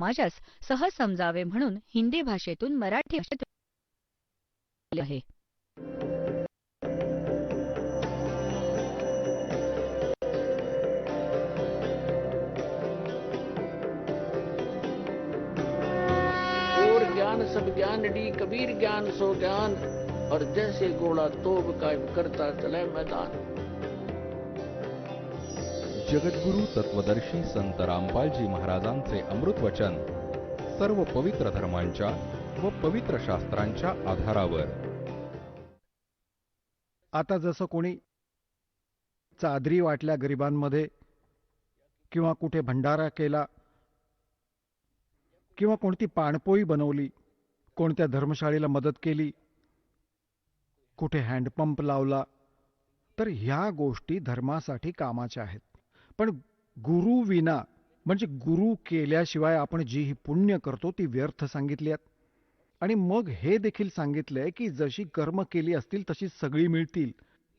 समाजास सहज समजावे म्हणून हिंदी भाषेतून मराठी भाषेत आहे. और ज्ञान सब ज्ञान डी कबीर ज्ञान सो ज्ञान और जैसे घोड़ा तोब कायम करता चले मैदान. जगद्गुरु तत्वदर्शी संत रामपालजी महाराजांचे अमृत वचन सर्व पवित्र धर्मांच्या व पवित्र शास्त्रांच्या आधारावर. आता जसं कोणी चादरी वाटल्या गरिबांमध्ये किंवा कुठे भंडारा केला किंवा कोणती पाणपोई बनवली, कोणत्या धर्मशाळेला मदत केली, कुठे हँडपंप लावला, तर ह्या गोष्टी धर्मासाठी कामाच्या आहेत. पण गुरु विना म्हणजे गुरु केल्याशिवाय आपण जी ही पुण्य करतो ती व्यर्थ सांगितली आहेत. आणि मग हे देखील सांगितलंय की जशी कर्म केली असतील तशी सगळी मिळतील.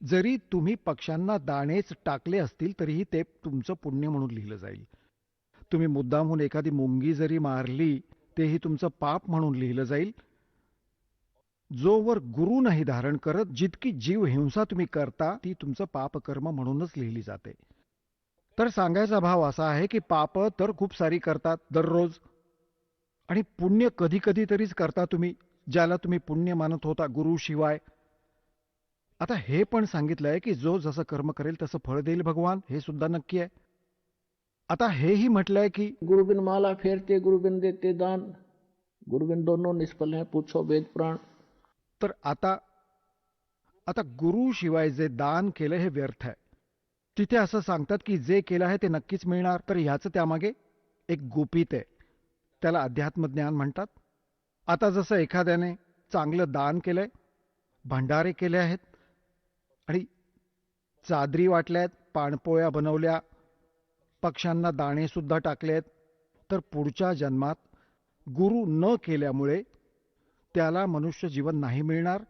जरी तुम्ही पक्ष्यांना दाणेच टाकले असतील तरीही ते तुमचं पुण्य म्हणून लिहिलं जाईल. तुम्ही मुद्दामहून एखादी मुंगी जरी मारली तेही तुमचं पाप म्हणून लिहिलं जाईल. जोवर गुरु नाही धारण करत जितकी जीव हिंसा तुम्ही करता ती तुमचं पापकर्म म्हणूनच लिहिली जाते. तर सांगायचा भाव असा आहे की पाप तर खूप सारी करतात दररोज, आणि पुण्य कधी कधी तरीच करता तुम्ही, ज्याला तुम्ही पुण्य मानत होता गुरु शिवाय. आता हे पण सांगितलंय की जो जसं कर्म करेल तसं फळ देईल भगवान, हे सुद्धा नक्की आहे. आता हेही म्हटलंय की गुरुबिन माला फेरते गुरुबिन देते दान, गुरुबिन दोनों निष्फल हैं पूछो वेद पुराण. तर आता आता गुरु शिवाय जे दान केलं हे व्यर्थ आहे. तिथे असं सांगतात की जे केलं आहे ते नक्कीच मिळणार. तर ह्याचं त्यामागे एक गुपित आहे, त्याला अध्यात्मज्ञान म्हणतात. आता जसं एखाद्याने चांगलं दान केलंय, भंडारे केले आहेत आणि चादरी वाटल्यात, पाणपोळ्या बनवल्या, पक्ष्यांना दाणे सुद्धा टाकलेत, तर पुढच्या जन्मात गुरु न केल्यामुळे त्याला मनुष्य जीवन नाही मिळणार.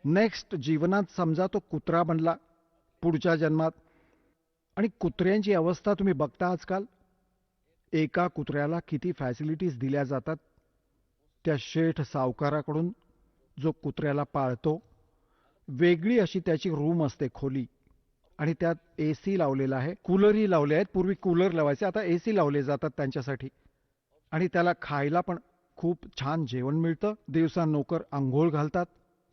नेक्स्ट जीवनात समजा तो कुत्रा बनला पुढच्या जन्मात, आणि कुत्र्यांची अवस्था तुम्ही बघता आजकाल. एका कुत्र्याला किती फॅसिलिटीज दिल्या जातात त्या शेठ सावकाराकडून जो कुत्र्याला पाळतो. वेगळी अशी त्याची रूम असते, खोली, आणि त्यात AC लावलेला आहे, कूलरही लावले आहेत. पूर्वी कूलर लावायचे, आता AC लावले जातात त्यांच्यासाठी. आणि त्याला खायला पण खूप छान जेवण मिळतं. दिवसा नोकर आंघोळ घालतात,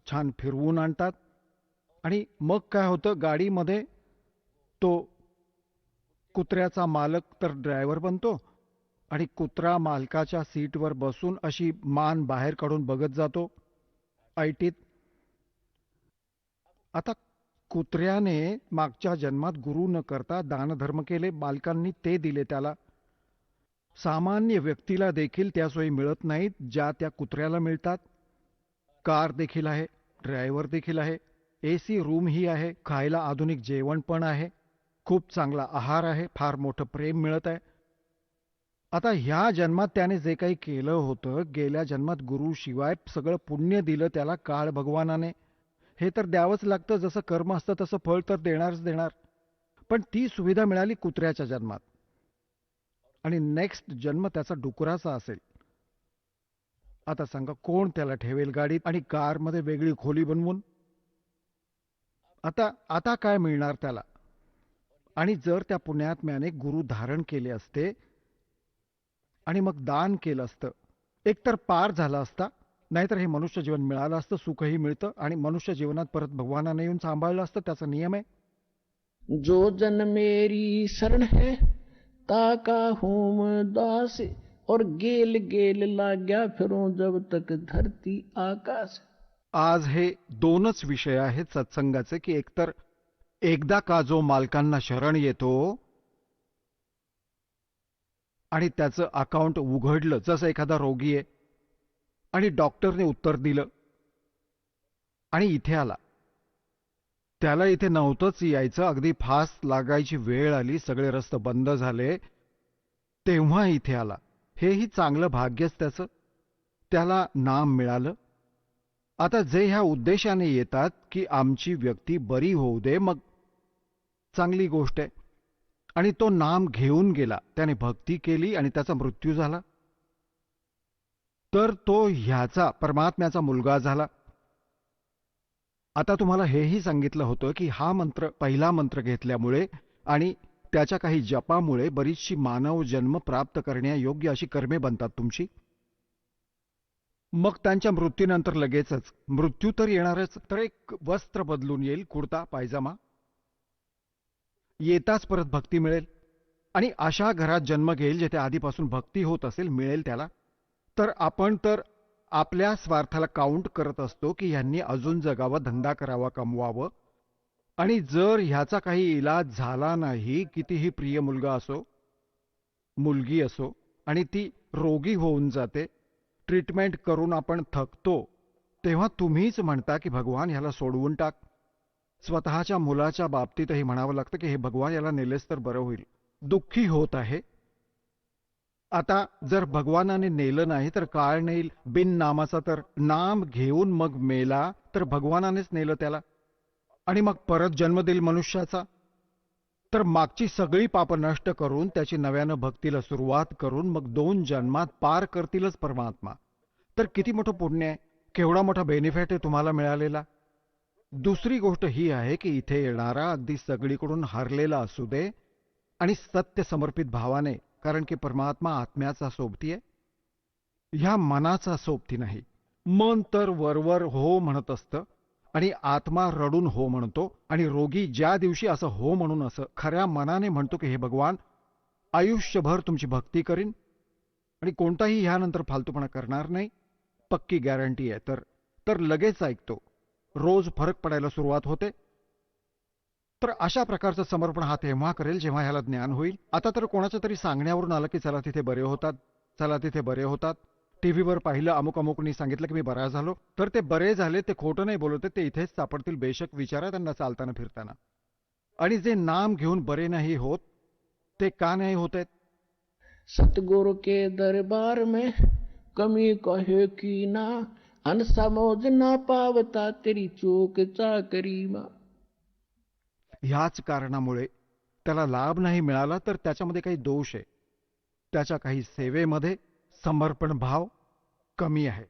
छान फिरवून आणतात. आणि मग काय होतं, गाडीमध्ये तो कुत्र्याचा मालक तर ड्रायव्हर बनतो आणि कुत्रा मालकाच्या सीटवर बसून अशी मान बाहेर काढून बघत जातो ऐटीत. आता कुत्र्याने मागच्या जन्मात गुरु न करता दानधर्म केले, मालकांनी ते दिले त्याला. सामान्य व्यक्तीला देखील त्या सोयी मिळत नाहीत ज्या त्या कुत्र्याला मिळतात. कार देखील आहे, ड्रायव्हर देखील आहे, AC रूमही आहे, खायला आधुनिक जेवण पण आहे, खूप चांगला आहार आहे, फार मोठं प्रेम मिळत आहे. आता ह्या जन्मात त्याने जे काही केलं होतं, गेल्या जन्मात गुरु शिवाय सगळं पुण्य दिलं त्याला काळ भगवानाने. हे तर द्यावंच लागतं, जसं कर्म असतं तसं फळ तर देणारच देणार. पण ती सुविधा मिळाली कुत्र्याच्या जन्मात, आणि नेक्स्ट जन्म त्याचा डुकराचा असेल. आता सांगा कोण त्याला ठेवेल गाडीत आणि कारमध्ये वेगळी खोली बनवून? आता आता काय मिळणार त्याला? आणि जर त्या पुण्यात्म्याने गुरु धारण केले असते आणि मग दान केलं असतं, एकतर पार झाला असता, नाहीतर हे मनुष्य जीवन मिळालं असतं, सुखही मिळतं, आणि मनुष्य जीवनात परत भगवानाने येऊन सांभाळलं असतं. त्याचा नियम आहे. जो जन मेरी शरण है ताका हूम दास, और गेल गेल लाग्या फिरूं जब तक धरती आकाश. आज हे दोनच विषय आहेत सत्संगाचे, की एकतर एकदा का जो मालकांना शरण येतो आणि त्याचं अकाउंट उघडलं, जसं एखादा रोगी आहे आणि डॉक्टरने उत्तर दिलं आणि इथे आला, त्याला इथे नव्हतंच यायचं, अगदी फास्ट लागायची वेळ आली, सगळे रस्ते बंद झाले, तेव्हा इथे आला, हेही चांगलं भाग्यच त्याचं, त्याला नाम मिळालं. आता जे ह्या उद्देशाने येतात की आमची व्यक्ती बरी होऊ दे, मग चांगली गोष्ट आहे. आणि तो नाम घेऊन गेला, त्याने भक्ती केली आणि त्याचा मृत्यू झाला, तर तो ह्याचा परमात्म्याचा मुलगा झाला. आता तुम्हाला हेही सांगितलं होतं की हा मंत्र, पहिला मंत्र घेतल्यामुळे आणि त्याच्या काही जपामुळे बरीचशी मानव जन्म प्राप्त करण्यायोग्य अशी कर्मे बनतात तुमची. मग त्यांच्या मृत्यूनंतर लगेचच मृत्यू तर येणारच, तर एक वस्त्र बदलून येईल, कुर्ता पायजामा, येताच परत भक्ती मिळेल आणि अशा घरात जन्म घेईल जिथे आधीपासून भक्ती होत असेल, मिळेल त्याला. तर आपण तर आपल्या स्वार्थाला काउंट करत असतो की ह्यांनी अजून जगावं, धंदा करावा, कमवावं, आणि जर ह्याचा काही इलाज झाला नाही, कितीही प्रिय मुलगा असो, मुलगी असो, आणि ती रोगी होऊन जाते, ट्रीटमेंट करून आपण थकतो, तेव्हा तुम्हीच म्हणता की भगवान ह्याला सोडवून टाक. स्वतःच्या मुलाच्या बाबतीतही म्हणावं लागतं की हे भगवान याला नेलेस तर बरं होईल. दुःखी होत आहे. आता जर भगवानाने नेलं नाही तर काळ नेईल. बिन नामाचा तर नाम घेऊन मग मेला तर भगवानानेच नेलं त्याला, आणि मग परत जन्म देईल मनुष्याचा. तर मागची सगळी पापं नष्ट करून त्याची नव्यानं भक्तीला सुरुवात करून मग 2 जन्मात पार करतीलच परमात्मा. तर किती मोठं पुण्य आहे, केवढा मोठा बेनिफिट आहे तुम्हाला मिळालेला. दुसरी गोष्ट ही आहे की इथे येणारा अगदी सगळीकडून हरलेला असू दे आणि सत्य समर्पित भावाने, कारण की परमात्मा आत्म्याचा सोबती आहे, ह्या मनाचा सोबती नाही. मन तर वरवर हो म्हणत असतं आणि आत्मा रडून हो म्हणतो, आणि रोगी ज्या दिवशी असं हो म्हणून असं खऱ्या मनाने म्हणतो की हे भगवान, आयुष्यभर तुमची भक्ती करीन आणि कोणताही ह्यानंतर फालतूपणा करणार नाही, पक्की गॅरंटी आहे, तर लगेच ऐकतो, रोज फरक पडायला सुरुवात होते. तर अशा प्रकारचं समर्पण हा तेव्हा करेल जेव्हा ह्याला ज्ञान होईल. आता तर कोणाच्या तरी सांगण्यावरून आलं की चला तिथे बरे होतात, चला तिथे बरे होतात. टीव्हीवर पाहिलं, अमुक अमुकनी सांगितलं की मी बरा झालो, तर ते बरे झाले, ते खोटं नाही बोलत, ते इथेच सापडतील, बेशक विचारा त्यांना चालताना फिरताना. आणि जे नाम घेऊन बरे नाही होत, ते का नाही होत आहेत? सतगुरु के दरबार में कमी कहे की ना, अनसमोज ना पावता तेरी चूक चाकरी मा. ह्याच कारणामुळे त्याला लाभ नाही मिळाला, तर त्याच्यामध्ये काही दोष आहे, त्याच्या काही सेवेमध्ये समर्पण भाव कमी आहे.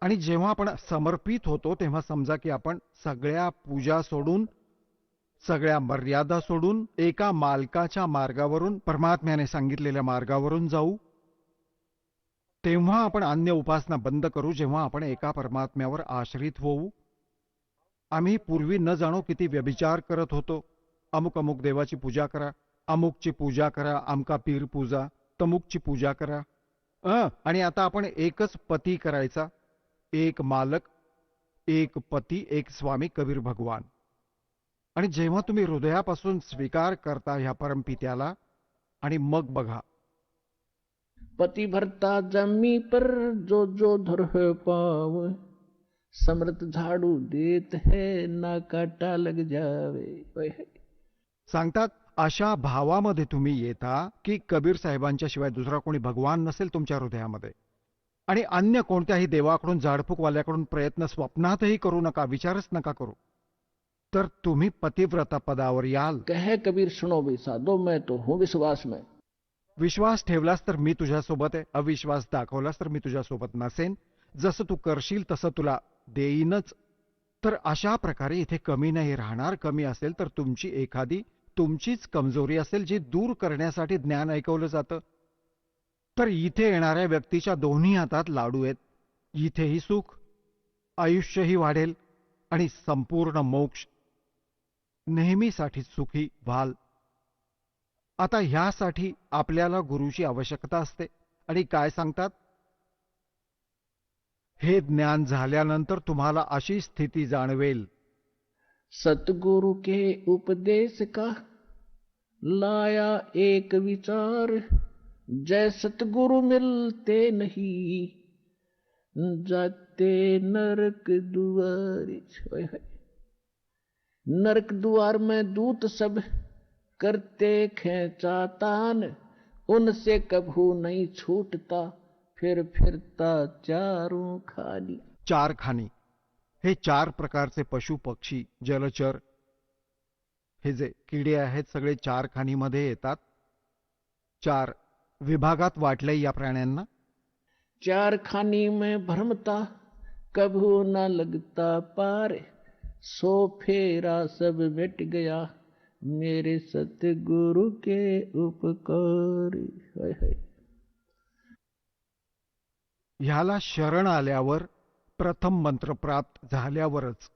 आणि जेव्हा आपण समर्पित होतो तेव्हा समजा की आपण सगळ्या पूजा सोडून, सगळ्या मर्यादा सोडून एका मालकाच्या मार्गावरून, परमात्म्याने सांगितलेल्या मार्गावरून जाऊ. तेव्हा आपण अन्य उपासना बंद करू, जेव्हा आपण एका परमात्म्यावर आश्रित होऊ. आम्ही पूर्वी न जाणो किती व्यभिचार करत होतो. अमुक अमुक देवाची पूजा करा, अमुकची पूजा करा, अमका पीर पूजा, तमुकची पूजा करा. आणि आता आपण एकच पती करायचा, एक मालक, एक पती, एक स्वामी, कबीर भगवान. आणि जेव्हा तुम्ही हृदयापासून स्वीकार करता ह्या परमपित्याला, आणि मग बघा, पति भरता जमी पर जो जो धर पाव, समृत झाड़ू देत है ना काटा लग जावे. सांगतात अशा भावामध्ये तुम्ही येता की कबीर साहेबांच्या शिवाय दुसरा कोणी भगवान नसेल तुमच्या हृदयामध्ये, आणि अन्य कोणत्याही देवाकडून, झाडफूकवाल्याकडून प्रयत्न स्वप्नातही करू नका, विचारच नका करू, तर तुम्ही पतिव्रता पदावर याल. कहे कबीर सुनो भी साधो, मैं तो हूं विश्वास में. विश्वास ठेवलास तर मी तुझ्यासोबत आहे, अविश्वास दाखवलास तर मी तुझ्यासोबत नसेन. जसं तू करशील तसं तुला देईनच. तर अशा प्रकारे इथे कमी नाही राहणार. कमी असेल तर तुमची एखादी तुमचीच कमजोरी असेल, जी दूर करण्यासाठी ज्ञान ऐकवलं जातं. तर इथे येणाऱ्या व्यक्तीच्या दोन्ही हातात लाडू आहेत. इथेही सुख, आयुष्यही वाढेल आणि संपूर्ण मोक्ष, नेहमीसाठी सुखी व्हाल. आता ह्यासाठी आपल्याला गुरुची आवश्यकता असते. आणि काय सांगतात, हे ज्ञान झाल्यानंतर तुम्हाला अशी स्थिती जाणवेल, सतगुरु के उपदेश का लाया एक विचार, जय सतगुरु मिलते नहीं जाते नरक दुआर. नरक द्वार में दूत सब करते खेचा तान, उनसे कभू नहीं छूटता फिर फिरता चारों खानी. चार खानी. हे 4 प्रकारचे पशु पक्षी, जलचर, हे जे किडे आहेत सगळे 4 खाणीमध्ये येतात. 4 विभागात वाटले या प्राण्यांना. 4 खानी में भ्रमता कभू न लगता पार, सो फेरा सब मिट गया मेरे सतगुरु के उपकार. हाय हाय. ह्याला शरण आल्यावर, प्रथम मंत्र प्राप्त झाल्यावरच,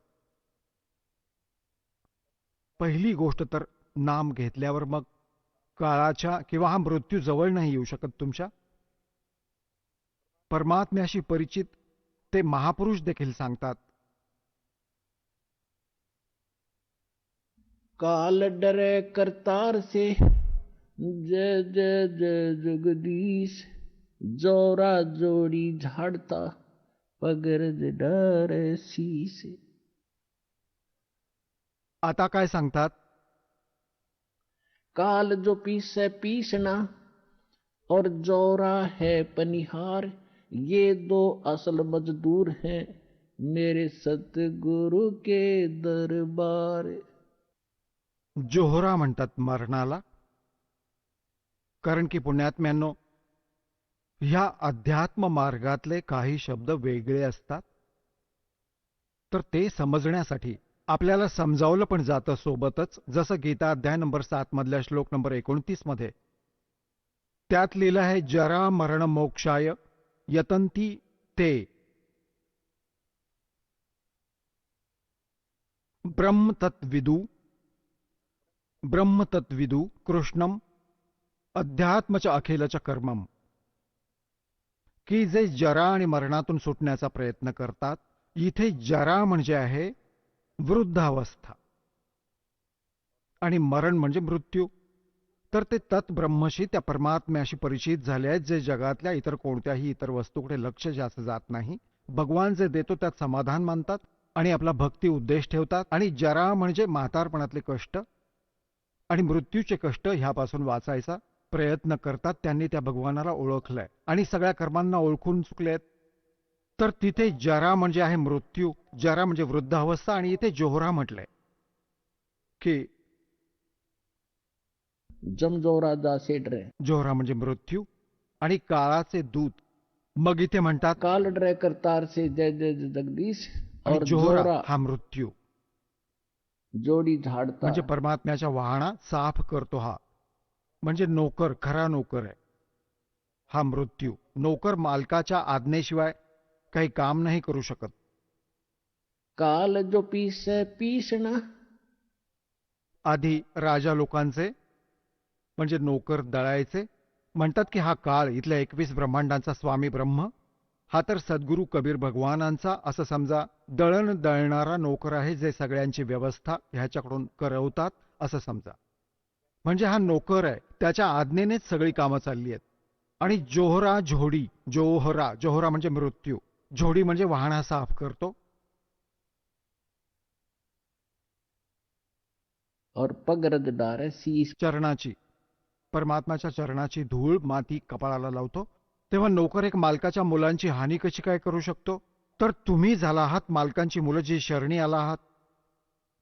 पहिली गोष्ट तर नाम घेतल्यावर मग काळाच्या किंवा हा मृत्यू जवळ नाही येऊ शकत तुमच्या. परमात्म्याशी परिचित ते महापुरुष देखील सांगतात, काल डरे करतार से जय जय जय जगदीश, जोरा जोड़ी झाड़ता पगरज डरे शीस. आता काय सांगतात, काल जो पीसे पीसना और जोरा है पनिहार, ये 2 असल मजदूर हैं मेरे सतगुरु के दरबार. जोहरा म्हणतात मरणाला. कारण की पुण्यात्म्यांनो, ह्या अध्यात्म मार्गातले काही शब्द वेगळे असतात. तर ते समजण्यासाठी आपल्याला समजावलं पण जातं सोबतच. जसं गीता अध्याय नंबर 7 मधल्या श्लोक नंबर 29 मध्ये त्यात लिहिलं आहे, जरा मरण मोक्षाय यतंती ते ब्रह्मतत्विदु कृष्णम अध्यात्मच अखिलच कर्मम. की जे जरा आणि मरणातून सुटण्याचा प्रयत्न करतात. इथे जरा म्हणजे आहे वृद्धावस्था आणि मरण म्हणजे मृत्यू. तर ते तत्ब्रह्मशी, त्या परमात्म्याशी परिचित झाले आहेत, जे जगातल्या इतर कोणत्याही इतर वस्तूकडे लक्ष जास्त जात नाही. भगवान जे देतो त्यात समाधान मानतात आणि आपला भक्ती उद्देश ठेवतात. आणि जरा म्हणजे म्हातारपणातले कष्ट आणि मृत्यूचे कष्ट ह्यापासून वाचायचा प्रयत्न करतात. त्यांनी त्या भगवानाला ओळखलंय आणि सगळ्या कर्मांना ओळखून चुकलेत. तर तिथे जरा म्हणजे आहे मृत्यू, जरा म्हणजे वृद्धावस्था. आणि इथे जोहरा म्हटलंय की जमजोरा जासे डरे. जोहरा म्हणजे मृत्यू आणि काळाचे दूत. मग इथे म्हणतात काल डरे करतार से जय जय जगदीश, आणि और जोहरा जोरा हा मृत्यू जोडी झाडता. म्हणजे परमात्म्याच्या वाहना साफ करतो. हा म्हणजे नोकर, खरा नोकर आहे हा मृत्यू. नोकर मालकाच्या आज्ञेशिवाय काही काम नाही करू शकत. काल जो पीसे पीसना. आधी राजा लोकांचे म्हणजे नोकर दळायचे. म्हणतात की हा काळ इथल्या 21 ब्रह्मांडांचा स्वामी ब्रह्म, हा तर सद्गुरू कबीर भगवानांचा असं समजा दळण दळणारा नोकर आहे, जे सगळ्यांची व्यवस्था ह्याच्याकडून करवतात असं समजा. म्हणजे हा नोकर आहे, त्याच्या आज्ञेनेच सगळी कामं चालली आहेत. आणि जोहरा झोडी, जोहरा, जोहरा म्हणजे मृत्यू, झोडी म्हणजे वाहना साफ करतो. और पगरद डारे शीस. चरणाची, परमात्माच्या चरणाची धूळ माती कपाळाला लावतो. तेव्हा नोकर एक मालकाच्या मुलांची हानी कशी काय करू शकतो. तर तुम्ही झाला आहात मालकांची मुलं जी शरणी आला आहात.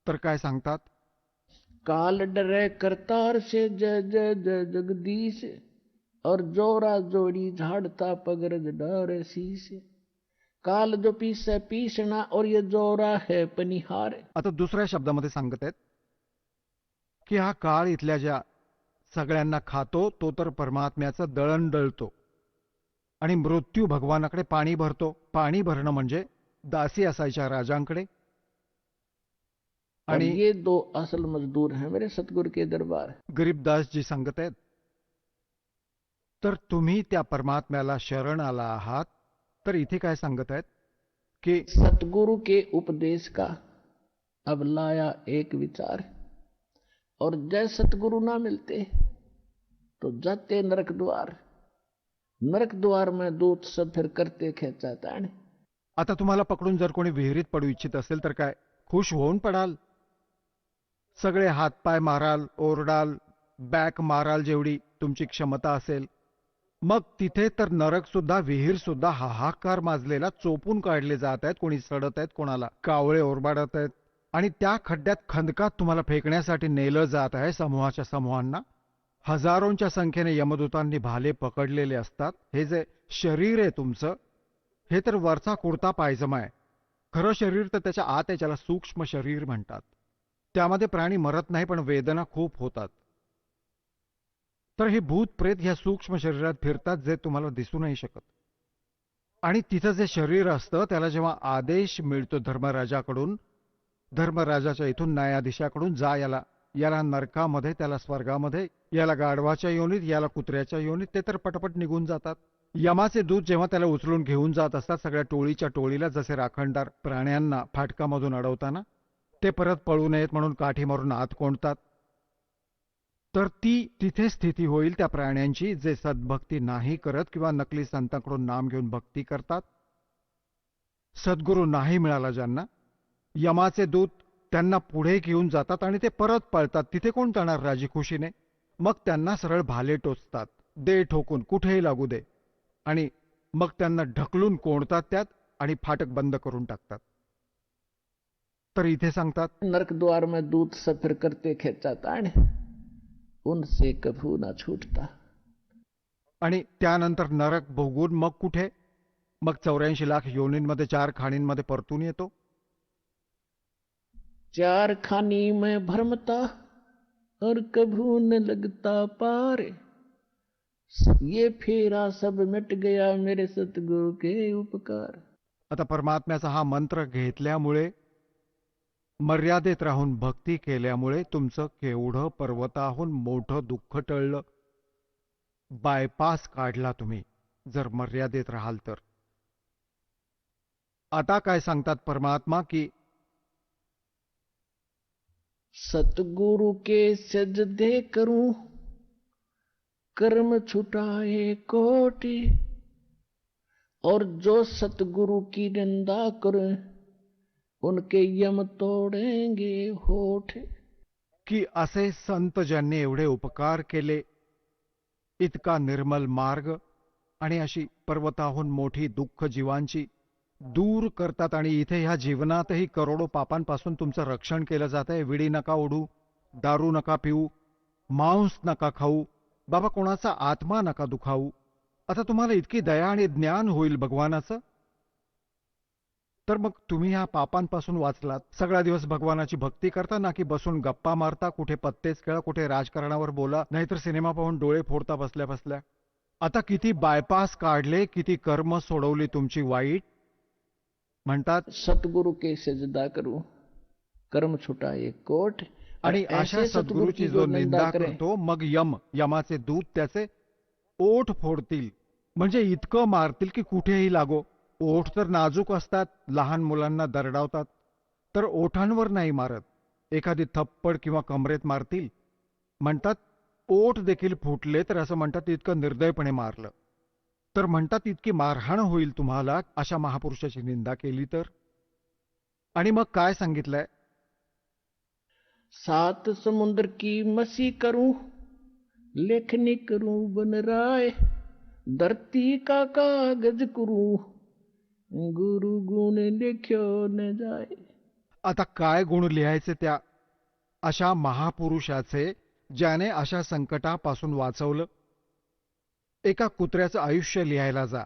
तर काय सांगतात, काल डरे करतार से जय जय जय जगदीश, और जोरा जोड़ी झाड़ता पगरज डारे शीस. काल जो पीसे पीसना, और ये जोरा है पनिहार. आता दुसऱ्या शब्दामध्ये सांगत आहेत की हा काळ इथल्या ज्या सगळ्यांना खातो तो तर परमात्म्याचं दळण दळतो. आणि मृत्यू भगवानाकडे पाणी भरतो. पाणी भरणं म्हणजे दासी असायच्या राजांकडे. और आणि ये 2 असल मजदूर हैं मेरे सतगुरु के दरबार. गरीबदास जी सांगत आहेत, तर तुम्ही त्या परमात्म्याला शरण आला आहात. तर इथे काय सांगत आहेत की सतगुरु के उपदेश का अब लाया एक विचार, और जय सतगुरु ना मिलते तो जाते नरक द्वार. नरक द्वार में दूत सब फिर करते खेचा ताण. आता तुम्हाला पकडून जर कोणी विहिरीत पडू इच्छित असेल तर काय खुश होऊन पडाल. सगळे हातपाय माराल, ओरडाल, बॅक माराल जेवढी तुमची क्षमता असेल. मग तिथे तर नरक सुद्धा, विहीर सुद्धा हाहाकार माजलेला चोपून काढले जात आहेत. कोणी सडत आहेत, कोणाला कावळे ओरबाडत आहेत, आणि त्या खड्ड्यात खंदकात तुम्हाला फेकण्यासाठी नेलं जात आहे समूहाच्या समूहांना. हजारोंच्या संख्येने यमदूतांनी भाले पकडलेले असतात. हे जे शरीर आहे तुमचं, हे तर वरचा कुर्ता पायजमा आहे. खरं शरीर तर त्याच्या आत आहे, ज्याला सूक्ष्म शरीर म्हणतात. त्यामध्ये प्राणी मरत नाही, पण वेदना खूप होतात. तर हे भूत प्रेत ह्या सूक्ष्म शरीरात फिरतात, जे तुम्हाला दिसू नाही शकत. आणि तिथं जे शरीर असतं त्याला जेव्हा आदेश मिळतो धर्मराजाकडून, धर्मराजाच्या इथून न्यायाधीशाकडून, जा याला नरकामध्ये, त्याला स्वर्गामध्ये, याला गाढवाच्या योनीत, याला कुत्र्याच्या योनीत, ते तर पटपट निघून जातात. यमाचे दूत जेव्हा त्याला उचलून घेऊन जात असतात सगळ्या टोळीच्या टोळीला, जसे राखणदार प्राण्यांना फाटकामधून अडवताना, ते परत पळू नयेत म्हणून काठी मारून आत कोंडतात. तर ती तिथे स्थिती होईल त्या प्राण्यांची जे सद्भक्ती नाही करत किंवा नकली संतांकडून नाम घेऊन भक्ती करतात. सद्गुरू नाही मिळाला ज्यांना, यमाचे दूत त्यांना पुढे घेऊन जातात आणि ते परत पळतात. तिथे कोण जाणार राजी खुशीने? मग त्यांना सरळ भाले टोचतात, दे ठोकून, कुठेही लागू दे. आणि मग त्यांना ढकलून कोंडतात त्यात आणि फाटक बंद करून टाकतात. तर इथे सांगतात, नरक द्वार में दूत सफर करते खेचा ताण, उनसे कभू ना छूटता. आणि त्यानंतर नरक भोगून मग कुठे? मग 84 लाख योनींमध्ये 4 खाणींमध्ये परतून येतो. 4 खानी में भरमता और कभू न लगता पार, ये फेरा सब मिट गया मेरे सतगुरु के उपकार. आता परमात्म्याचा हा मंत्र घेतल्यामुळे, मर्यादेत राहून भक्ती केल्यामुळे तुमचं केवढं पर्वताहून मोठं दुःख टळलं. बायपास काढला तुम्ही जर मर्यादेत राहाल तर. आता काय सांगतात परमात्मा की सतगुरु के सजदे करूं, कर्म छुटाए कोटि, और जो सतगुरु की निंदा करे उनके यम तोडेंगे होठ. की असे संत ज्यांनी एवढे उपकार केले, इतका निर्मल मार्ग आणि अशी पर्वताहून मोठी दुःख जीवांची दूर करतात, आणि इथे ह्या जीवनातही करोडो पापांपासून तुमचं रक्षण केलं जात आहे. विडी नका ओढू, दारू नका पिऊ, मांस नका खाऊ, बाबा कोणाचा आत्मा नका दुखावू. आता तुम्हाला इतकी दया आणि ज्ञान होईल भगवानाचं, तर मग तुम्ही ह्या पापांपासून वाचलात. सगळा दिवस भगवानाची भक्ती करता ना की बसून गप्पा मारता, कुठे पत्तेच खेळा, कुठे राजकारणावर बोला, नाहीतर सिनेमा पाहून डोळे फोडता बसल्या बसल्या. आता किती बायपास काढले, किती कर्म सोडवली तुमची वाईट. म्हणतात सतगुरु के सजदा करूं, कर्म छुटाए कोट. आणि अशा सद्गुरूची जो निंदा करतो, मग यमाचे दूत त्याचे ओठ फोडतील, म्हणजे इतकं मारतील की कुठेही लागो. ओठ तर नाजूक असतात, लहान मुलांना दरडावतात, तर ओठांवर नाही मारत, एखादी थप्पड किंवा कमरेत मारतील. म्हणतात ओठ देखील फुटले तर असं म्हणतात इतकं निर्दयपणे मारलं. तर म्हणतात इतकी मारहाण होईल तुम्हाला अशा महापुरुषाची निंदा केली तर. आणि मग काय सांगितलंय? 7 समुद्र की मसी करूं, लेखनी करूं बनराय, धरती का कागज करूं, गुरु गुण लिख्यो न जाय. आता काय गुण लिहायचे त्या अशा महापुरुषाचे, ज्याने अशा संकटापासून वाचवलं? एका कुत्र्याचं आयुष्य लिहायला जा.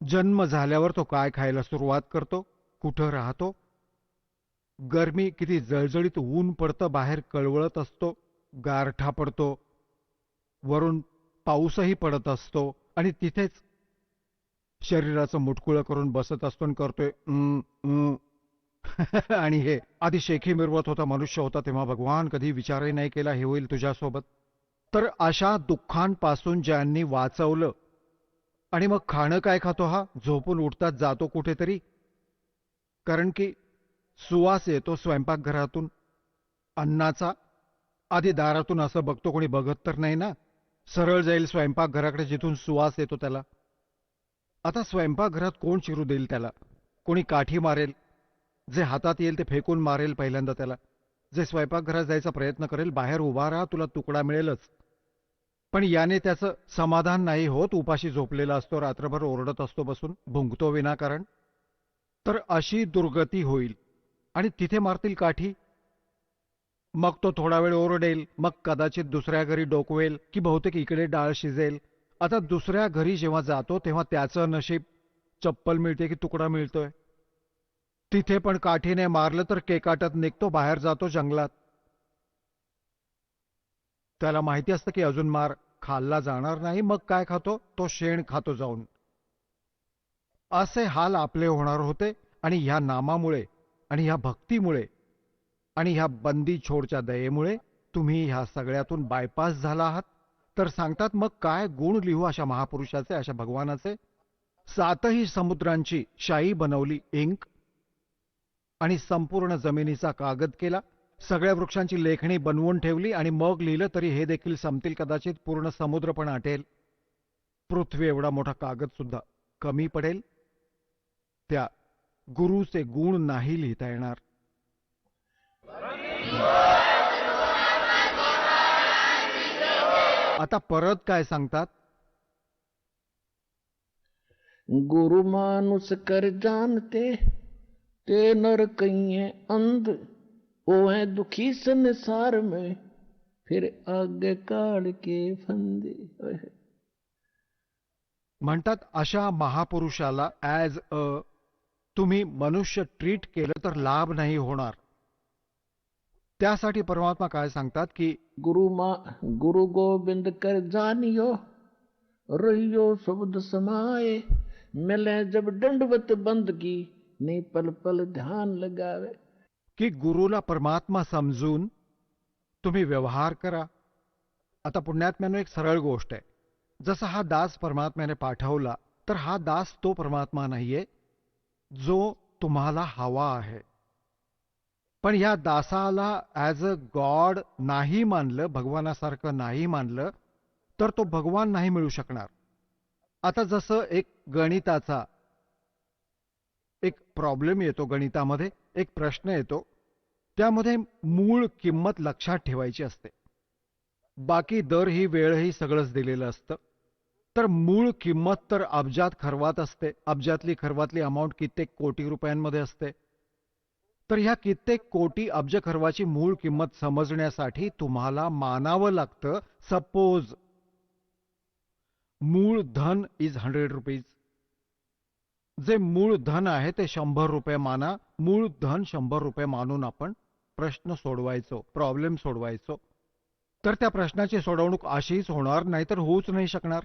जन्म झाल्यावर तो काय खायला सुरुवात करतो, कुठं राहतो, गरमी किती जळजळीत ऊन पडतं, बाहेर कळवळत असतो, गारठा पडतो, वरून पाऊसही पडत असतो, आणि तिथेच शरीराचं मुटकुळं करून बसत असतो आणि करतोय आणि हे आधी शेखी मिरवत होता, मनुष्य होता तेव्हा, भगवान कधी विचारही नाही केला हे होईल तुझ्यासोबत. तर अशा दुःखांपासून ज्यांनी वाचवलं, आणि मग खाणं काय खातो हा? झोपून उठतात जातो कुठेतरी, कारण की सुवास येतो स्वयंपाकघरातून अन्नाचा. आधी दारातून असं बघतो, कोणी बघत तर नाही ना, सरळ जाईल स्वयंपाकघराकडे जिथून सुवास येतो त्याला. आता स्वयंपाकघरात कोण शिरू देईल त्याला? कोणी काठी मारेल, जे हातात येईल ते फेकून मारेल पहिल्यांदा त्याला. जे स्वयंपाकघरात जायचा प्रयत्न करेल, बाहेर उभा राहा तुला तुकडा मिळेलच. पण याने त्याचं समाधान नाही होत, उपाशी झोपलेला असतो, रात्रभर ओरडत असतो बसून, भुंकतो विनाकारण. तर अशी दुर्गती होईल. आणि तिथे मारतील काठी. मग तो थोडा वेळ ओरडेल, मग कदाचित दुसऱ्या घरी डोकवेल की बहुतेक इकडे डाळ शिजेल. आता दुसऱ्या घरी जेव्हा जातो तेव्हा त्याचं नशीब चप्पल मिळते की तुकडा मिळतोय. तिथे पण काठीने मारलं तर केकाटत निघतो, बाहेर जातो जंगलात. त्याला माहिती असतं की अजून मार खाल्ला जाणार नाही. मग काय खातो? तो शेण खातो जाऊन. असे हाल आपले होणार होते. आणि ह्या नामामुळे आणि ह्या भक्तीमुळे आणि ह्या बंदी छोडच्या दयेमुळे तुम्ही ह्या सगळ्यातून बायपास झाला आहात. तर सांगतात मग काय गुण लिहू अशा महापुरुषाचे, अशा भगवानाचे. 7ही समुद्रांची शाई बनवली इंक आणि संपूर्ण जमिनीचा कागद केला. सगळ्या वृक्षांची लेखणी बनवून ठेवली आणि मग लिहिलं तरी हे देखील संपतील कदाचित. पूर्ण समुद्र पण आटेल. पृथ्वी एवढा मोठा कागद सुद्धा कमी पडेल. त्या गुरुचे गुण नाही लिहिता येणार. आता परत काय सांगतात? गुरु मानुष कर जानते ते नर कहिए अंध, ओ है दुखी संसार में फिर आगे काढ़ के फंदे. म्हणतात अशा महापुरुषाला ॲज अ तुम्ही मनुष्य ट्रीट केलं तर लाभ नाही होणार. त्यासाठी परमात्मा काय सांगतात की गुरु गोविंद कर जानियो, रहियो शब्द समाये, मिले जब दंडवत बंदगी, नहीं पल पल ध्यान लगावे. की गुरुला परमात्मा समजून तुम्ही व्यवहार करा. आता पुण्यात्म्यानं एक सरळ गोष्ट आहे. जसा हा दास परमात्म्याने पाठवला तर हा दास तो परमात्मा नाहीये जो तुम्हाला हवा आहे. पण या दासाला ॲज अ गॉड नाही मानलं, भगवानासारखं नाही मानलं तर तो भगवान नाही मिळू शकणार. आता जसं एक गणिताचा एक प्रॉब्लेम येतो, गणितामध्ये एक प्रश्न येतो, त्यामध्ये मूळ किंमत लक्षात ठेवायची असते. बाकी दर ही वेळ ही सगळंच दिलेलं असतं. तर मूळ किंमत तर अब्जात खर्वात असते. अब्जातली खर्वातली अमाऊंट कित्येक कोटी रुपयांमध्ये असते. तर ह्या कित्येक कोटी अब्ज खर्वाची मूळ किंमत समजण्यासाठी तुम्हाला मानावं लागतं. सपोज मूळ धन इज 100 रुपीज. जे मूळ धन आहे ते 100 रुपये माना. मूळ धन 100 रुपये मानून आपण प्रश्न सोडवायचो, प्रॉब्लेम सोडवायचो. तर त्या प्रश्नाची सोडवणूक अशीच होणार, नाहीतर होऊच नाही शकणार.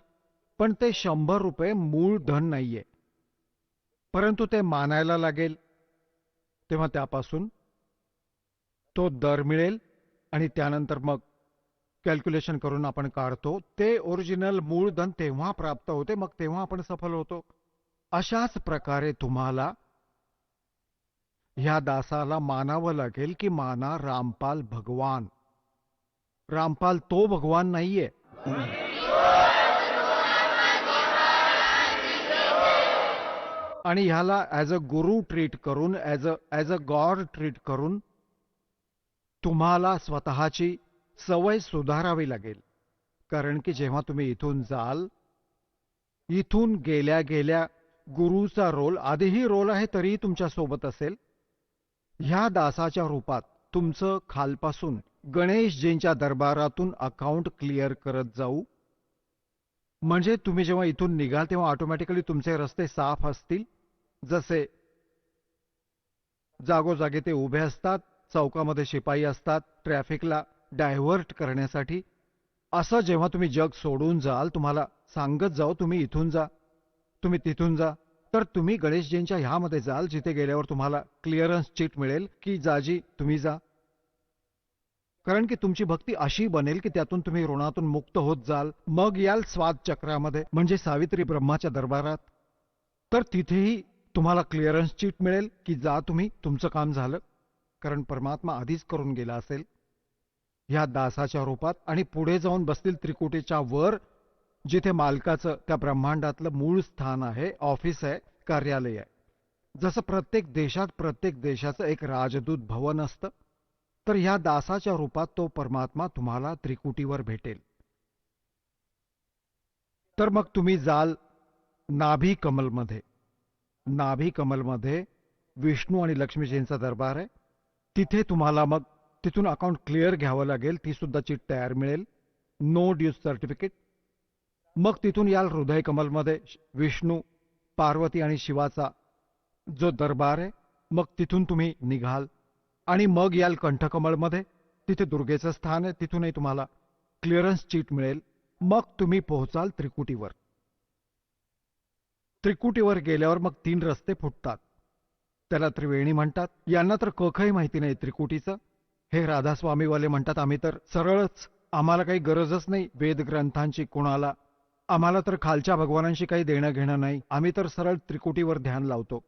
पण ते 100 रुपये मूळ धन नाहीये, परंतु ते मानायला लागेल. तेव्हा त्यापासून तो दर मिळेल आणि त्यानंतर मग कॅल्क्युलेशन करून आपण काढतो. ते ओरिजिनल मूळ धन तेव्हा प्राप्त होते, मग तेव्हा आपण सफल होतो. अशाच प्रकारे तुम्हाला ह्या दासाला मानावं लागेल की माना रामपाल भगवान. रामपाल तो भगवान नाहीये. आणि ह्याला ॲज अ गुरु ट्रीट करून, ॲज अ गॉड ट्रीट करून तुम्हाला स्वतःची सवय सुधारावी लागेल. कारण की जेव्हा तुम्ही इथून जाल, इथून गेल्या गेल्या गुरुचा रोल, आधीही रोल आहे तरीही तुमच्या सोबत असेल. ह्या दासाच्या रूपात तुमचं खालपासून गणेशजींच्या दरबारातून अकाउंट क्लिअर करत जाऊ. म्हणजे तुम्ही जेव्हा इथून निघाल तेव्हा ऑटोमॅटिकली तुमचे रस्ते साफ असतील. जसे जागोजागी ते उभे असतात, चौकामध्ये शिपाई असतात ट्रॅफिकला डायव्हर्ट करण्यासाठी. असं जेव्हा तुम्ही जग सोडून जाल, तुम्हाला सांगत जाऊ तुम्ही इथून जा, तुम्ही तिथून जा, तर तुम्ही गणेशजींच्या ह्यामध्ये जाल जिथे गेल्यावर तुम्हाला क्लिअरन्स चिट मिळेल की जाजी तुम्ही जा. कारण की तुमची भक्ती अशी बनेल की त्यातून तुम्ही ऋणातून मुक्त होत जाल. मग याल स्वाद चक्रामध्ये, म्हणजे सावित्री ब्रह्माच्या दरबारात. तर तिथेही तुम्हाला क्लिअरन्स चिट मिळेल की जा तुम्ही, तुमचं काम झालं. कारण परमात्मा आधीच करून गेला असेल ह्या दासाच्या रूपात. आणि पुढे जाऊन बसतील त्रिकुटीच्या वर, जिथे मालकाचं त्या ब्रह्मांडातलं मूळ स्थान आहे, ऑफिस आहे, कार्यालय आहे. जसं प्रत्येक देशात प्रत्येक देशाचं एक राजदूत भवन असतं, तर ह्या दासाच्या रूपात तो परमात्मा तुम्हाला त्रिकुटीवर भेटेल. तर मग तुम्ही जाल नाभी कमलमध्ये. नाभी कमलमध्ये विष्णू आणि लक्ष्मीजींचा दरबार आहे. तिथे तुम्हाला मग तिथून अकाउंट क्लिअर घ्यावं लागेल. ती सुद्धा चिट तयार मिळेल, नो ड्यूज सर्टिफिकेट. मग तिथून याल हृदय कमलमध्ये विष्णू, पार्वती आणि शिवाचा जो दरबार आहे. मग तिथून तुम्ही निघाल आणि मग याल कंठकमलमध्ये, तिथे दुर्गेचं स्थान आहे. तिथूनही तुम्हाला क्लिअरन्स चीट मिळेल. मग तुम्ही पोहोचाल त्रिकुटीवर. त्रिकुटीवर गेल्यावर मग 3 रस्ते फुटतात. त्याला त्रिवेणी म्हणतात. यांना तर कखही माहिती नाही त्रिकुटीचं. हे राधास्वामीवाले म्हणतात आम्ही तर सरळच, आम्हाला काही गरजच नाही वेदग्रंथांची कोणाला, आम्हाला तर खालच्या भगवानांशी काही देणं घेणं नाही, आम्ही तर सरळ त्रिकुटीवर ध्यान लावतो.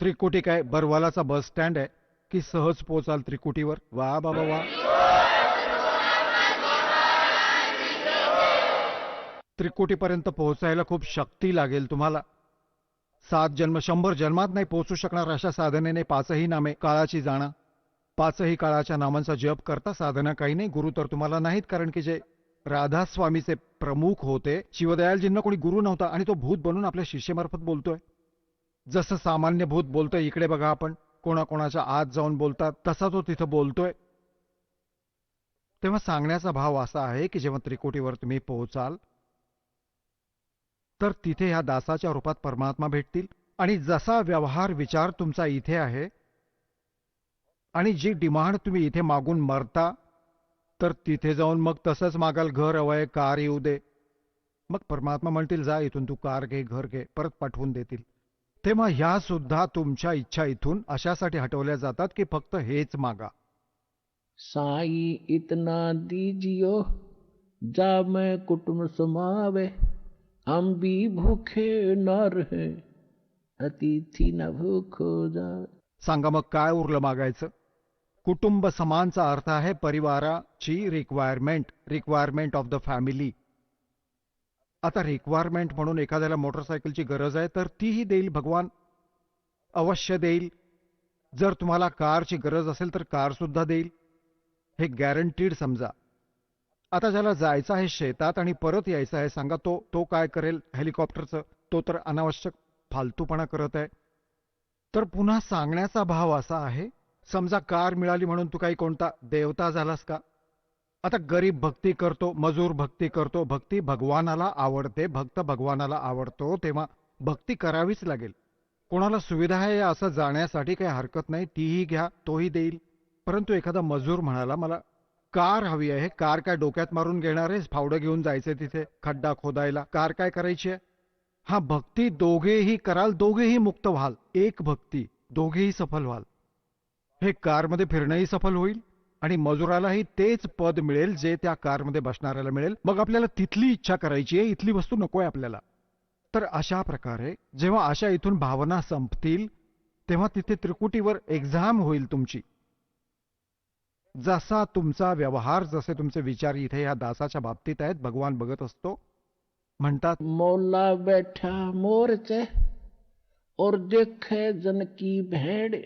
त्रिकुटी काय बरवालाचा बस स्टँड आहे की सहज पोचाल त्रिकुटीवर? वा बाबा वा. त्रिकुटीपर्यंत पोहोचायला खूप शक्ती लागेल तुम्हाला. 7 जन्म 100 जन्मात नाही पोहोचू शकणार अशा साधनेने 5ही नामे काळाची जाणा. 5ही काळाच्या नामांचा जप करता. साधना काही नाही, गुरु तर तुम्हाला नाहीत, कारण की जे राधास्वामीचे प्रमुख होते, शिवदयालजींना कोणी गुरु नव्हता आणि तो भूत बनून आपल्या शिष्यमार्फत बोलतोय. जसं सामान्य भूत बोलतोय, इकडे बघा आपण कोणाकोणाच्या आत जाऊन बोलतात, तसा तो तिथं बोलतोय. तेव्हा सांगण्याचा भाव असा आहे की जेव्हा त्रिकुटीवर तुम्ही पोहोचाल तर तिथे ह्या दासाच्या रूपात परमात्मा भेटतील. आणि जसा व्यवहार विचार तुमचा इथे आहे आणि जी डिमांड तुम्ही इथे मागून मरता, तर तिथे जाऊन मग तसंच मागाल, घर हवंय, कार येऊ दे. मग परमात्मा म्हणतील जा इथून, तू कार घे, घर घे, परत पाठवून देतील. तेव्हा ह्या सुद्धा तुमच्या इच्छा इथून अशासाठी हटवल्या जातात की फक्त हेच मागा. साई इतना दीजियो जा मैं कुटुंब समावे, हम भी भूखे न रहे, अतिथी न भूखो जावे. सांगा मग काय उरलं मागायचं? कुटुंब समानचा अर्थ आहे परिवाराची रिक्वायरमेंट ऑफ द फॅमिली. आता रिक्वायरमेंट म्हणून एखाद्याला मोटरसायकलची गरज आहे तर तीही देईल भगवान, अवश्य देईल. जर तुम्हाला कारची गरज असेल तर कार सुद्धा देईल, हे गॅरंटीड समजा. आता ज्याला जायचं आहे शेतात आणि परत यायचं आहे, सांगा तो काय करेल हेलिकॉप्टरचं? तो तर अनावश्यक फालतूपणा करत आहे. तर पुन्हा सांगण्याचा भाव असा आहे, समजा कार मिळाली म्हणून तू काही कोणता देवता झालास का? आता गरीब भक्ती करतो, मजूर भक्ती करतो, भक्ती भगवानाला आवडते, भक्त भगवानाला आवडतो, तेव्हा भक्ती करावीच लागेल. कोणाला सुविधा आहे असं जाण्यासाठी काही हरकत नाही, तीही घ्या, तोही देईल. परंतु एखादा मजूर म्हणाला मला कार हवी आहे, कार काय डोक्यात मारून घेणार आहेस? फावडं घेऊन जायचे तिथे खड्डा खोदायला, कार काय करायची आहे? हा, भक्ती दोघेही कराल, दोघेही मुक्त व्हाल. एक भक्ती, दोघेही सफल व्हाल. हे कारमध्ये फिरणंही सफल होईल आणि मजुरालाही तेच पद मिळेल जे त्या कारमध्ये बसणाऱ्याला मिळेल. मग आपल्याला तिथली इच्छा करायची आहे, इथली वस्तू नकोय आपल्याला. तर अशा प्रकारे जेव्हा अशा इथून भावना संपतील तेव्हा तिथे त्रिकुटीवर एक्झाम होईल तुमची. जसा तुमचा व्यवहार, जसे तुमचे विचार इथे या दासाच्या बाबतीत आहेत, भगवान बघत असतो. म्हणतात मौला बैठा मोर्चे और देखे जन की भेड़,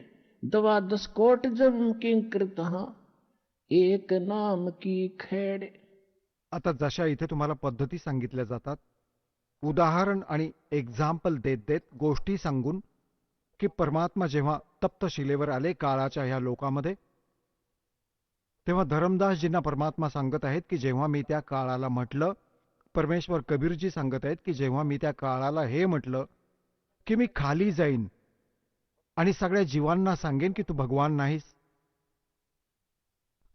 10 कोट जम किंकृत एक नाम की खेड़. आता जशा इथे तुम्हाला पद्धती सांगितल्या जातात, उदाहरण आणि एक्झाम्पल देत देत गोष्टी सांगून, की परमात्मा जेव्हा तप्तशिलेवर आले काळाच्या ह्या लोकामध्ये, तेव्हा धरमदासजींना परमात्मा सांगत आहेत की जेव्हा मी त्या काळाला म्हटलं, परमेश्वर कबीरजी सांगत आहेत की जेव्हा मी त्या काळाला हे म्हटलं की मी खाली जाईन आणि सगळ्या जीवांना सांगेन की तू भगवान नाहीस,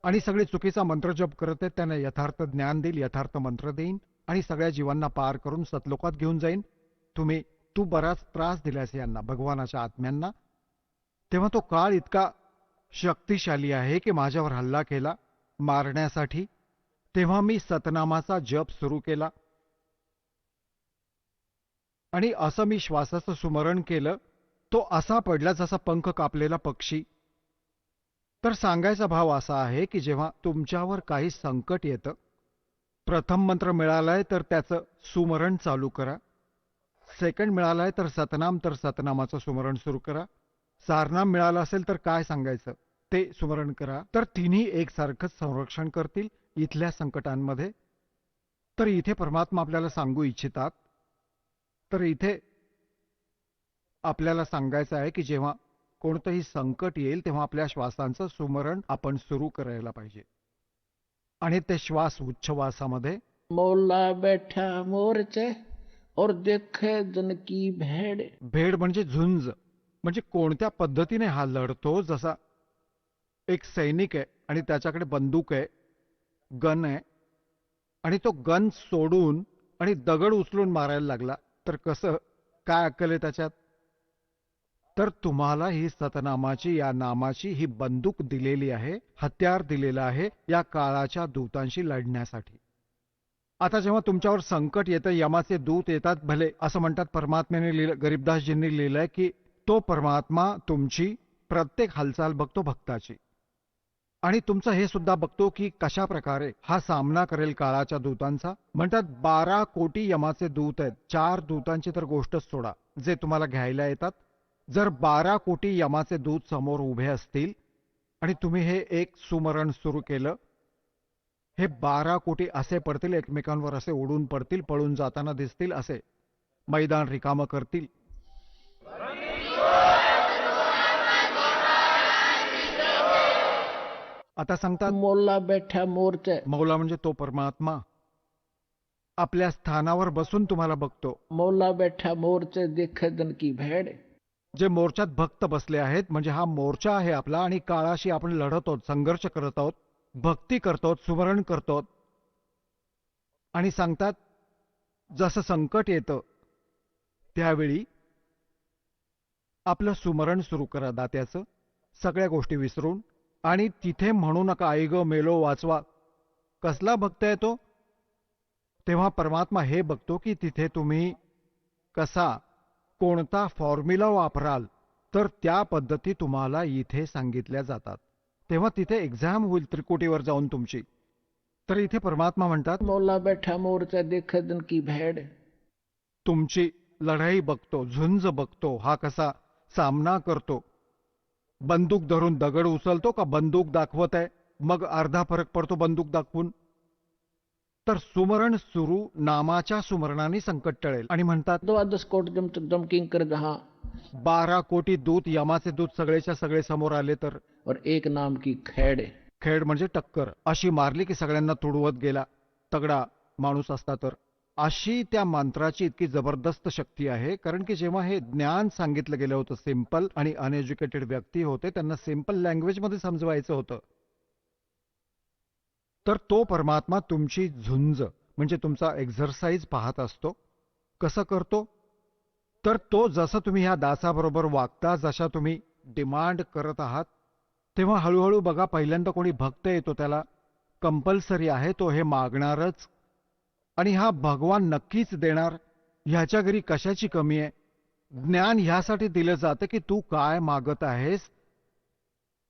आणि सगळे चुकीचा मंत्र जप करत आहेत त्यांना यथार्थ ज्ञान देईल, यथार्थ मंत्र देईन आणि सगळ्या जीवांना पार करून सतलोकात घेऊन जाईन. तू बराच त्रास दिलास यांना, भगवानाच्या आत्म्यांना. तेव्हा तो काळ इतका शक्तिशाली आहे की माझ्यावर हल्ला केला मारण्यासाठी. तेव्हा मी सतनामाचा जप सुरू केला आणि असं मी श्वासाचं सुमरण केलं, तो असा पडला जसा पंख कापलेला पक्षी. तर सांगायचा भाव असा आहे की जेव्हा तुमच्यावर काही संकट येतं, प्रथम मंत्र मिळालाय तर त्याचं सुमरण चालू करा, सेकंड मिळालाय तर सतनामाचं सुमरण सुरू करा, सारनाम मिळालं असेल तर काय सांगायचं ते सुमरण करा. तर तिन्ही एकसारखंच संरक्षण करतील इथल्या संकटांमध्ये. तर इथे परमात्मा आपल्याला सांगू इच्छितात, तर इथे आपल्याला सांगायचं आहे की जेव्हा कोणतंही संकट येईल तेव्हा आपल्या श्वासांचं सुमरण आपण सुरू करायला पाहिजे. आणि ते श्वास उच्छ्वासामध्ये मौला बैठा मोर्चे और देखे जन की भेड़. भेड म्हणजे झुंज, म्हणजे कोणत्या पद्धतीने हा लढतो. जसा एक सैनिक आहे आणि त्याच्याकडे बंदूक आहे, गन आहे, आणि तो गन सोडून आणि दगड उचलून मारायला लागला तर कसं, काय अक्कल आहे त्याच्यात. तर तुम्हाला ही सतनामाची, या नामाची ही बंदूक दिलेली आहे, हत्यार दिलेलं आहे या काळाच्या दूतांशी लढण्यासाठी. आता जेव्हा तुमच्यावर संकट येतं, यमाचे दूत येतात, भले असं म्हणतात, परमात्म्याने लिहिलं, गरीबदासजींनी लिहिलंय की तो परमात्मा तुमची प्रत्येक हालचाल बघतो भक्ताची, आणि तुमचं हे सुद्धा बघतो की कशा प्रकारे हा सामना करेल काळाच्या दूतांचा. म्हणतात 12 कोटी यमाचे दूत आहेत. 4 दूतांची तर गोष्टच सोडा जे तुम्हाला घ्यायला येतात. जर 12 कोटी यमाचे दूत समोर उभे असतील आणि तुम्ही हे एक सुमरण सुरू केलं, हे 12 कोटी असे पडतील, एकमेकांवर असे उडून पडतील, पळून जाताना दिसतील, असे मैदान रिकामं करतील. आता सांगतात मौला बैठा मोर्चे. मौला म्हणजे तो परमात्मा आपल्या स्थानावर बसून तुम्हाला बघतो. मौला बैठा मोर्चे देखे जन की भेड़. जे मोर्चात भक्त बसले आहेत, म्हणजे हा मोर्चा आहे आपला, आणि काळाशी आपण लढत आहोत, संघर्ष करत आहोत, भक्ती करतो, सुमरण करतो. आणि सांगतात जसं संकट येतं त्यावेळी आपलं सुमरण सुरू करा दात्याचं, सगळ्या गोष्टी विसरून. आणि तिथे म्हणू नका आई ग मेलो वाचवा. कसला भक्त आहे तो? तेव्हा परमात्मा हे बघतो की तिथे तुम्ही कसा, कोणता फॉर्म्युला वापराल, तर त्या पद्धती तुम्हाला इथे सांगितल्या जातात. तेव्हा तिथे एक्झाम होईल त्रिकुटीवर जाऊन तुमची. तर इथे परमात्मा म्हणतात मौला बैठा मोर्चा देखे जन की भेड़. तुमची लढाई बघतो, झुंज बघतो, हा कसा सामना करतो. बंदूक धरून दगड उचलतो का बंदूक दाखवत आहे, मग अर्धा फरक पडतो बंदूक दाखवून. तर सुमरण सुरू, नामाच्या सुमरणाने संकट टळेल. आणि म्हणतात 12 कोटी जम किंकर जहां. 12 कोटी दूत, यमाचे दूत सगळेच्या सगळे समोर आले तर, और एक नाम की खेड़. खेड म्हणजे टक्कर, अशी मारली की सगळ्यांना तुडवत गेला, तगडा माणूस असता तर. अशी त्या मंत्राची इतकी जबरदस्त शक्ती आहे. कारण की जेव्हा हे ज्ञान सांगितलं गेलं होतं, सिंपल आणि अनएज्युकेटेड व्यक्ती होते, त्यांना सिंपल लँग्वेजमध्ये समजवायचं होतं. तर तो परमात्मा तुमची झुंज म्हणजे तुमचा एक्झरसाइज पाहत असतो. कसं करतो? तर तो जसं तुम्ही ह्या दासाबरोबर वागता, जशा तुम्ही डिमांड करत आहात, तेव्हा हळूहळू बघा, पहिल्यांदा कोणी भक्त येतो त्याला कंपल्सरी आहे, तो हे मागणारच. आणि हा भगवान नक्कीच देणार, ह्याच्या घरी कशाची कमी आहे. ज्ञान ह्यासाठी दिलं जातं की तू काय मागत आहेस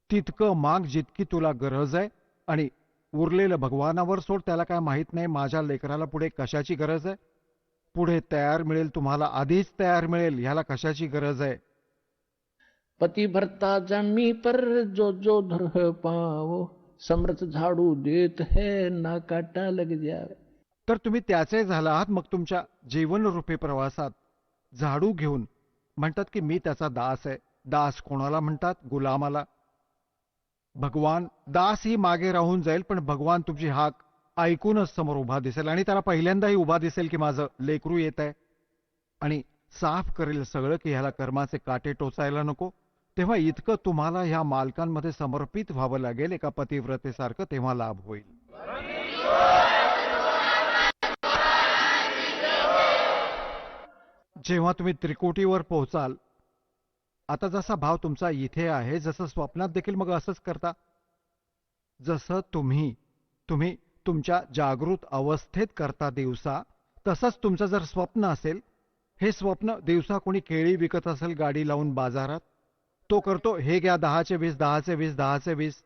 तितकं माग जितकी तुला गरज आहे, आणि उरलेलं भगवानावर सोड. त्याला काय माहित नाही माझ्या लेकराला पुढे कशाची गरज आहे. पुढे तयार मिळेल तुम्हाला, आधीच तयार मिळेल, ह्याला कशाची गरज आहे. पति भरता जमी पर जो जो धर पाओ. समर्थ झाडू देत है ना काटा लग जाए. तर तुम्ही त्याचे झाला आहात. मग तुमच्या जीवनरूपी प्रवासात झाडू घेऊन म्हणतात की मी त्याचा दास आहे. दास कोणाला म्हणतात? गुलामाला. भगवान दास ही मागे राहून जाईल, पण भगवान तुमची हाक ऐकूनच समोर उभा दिसेल, आणि त्याला पहिल्यांदाही उभा दिसेल की माझं लेकरू येत आहे, आणि साफ करेल सगळं की ह्याला कर्माचे काटे टोचायला नको. तेव्हा इतकं तुम्हाला ह्या मालकांमध्ये समर्पित व्हावं लागेल एका पतिव्रतेसारखं, तेव्हा लाभ होईल. जेव्हा तुम्ही त्रिकुटीवर पोहोचाल, आता जसा भाव तुमचा इथे आहे, जसं स्वप्नात देखील मग असंच करता. जसं तुम्ही तुमच्या जागृत अवस्थेत करता दिवसा, तसंच तुमचं जर स्वप्न असेल, हे स्वप्न दिवसा कोणी केळी विकत असेल गाडी लावून बाजारात, तो करतो हे घ्या 10चे 20, 10चे 20, 10चे 20,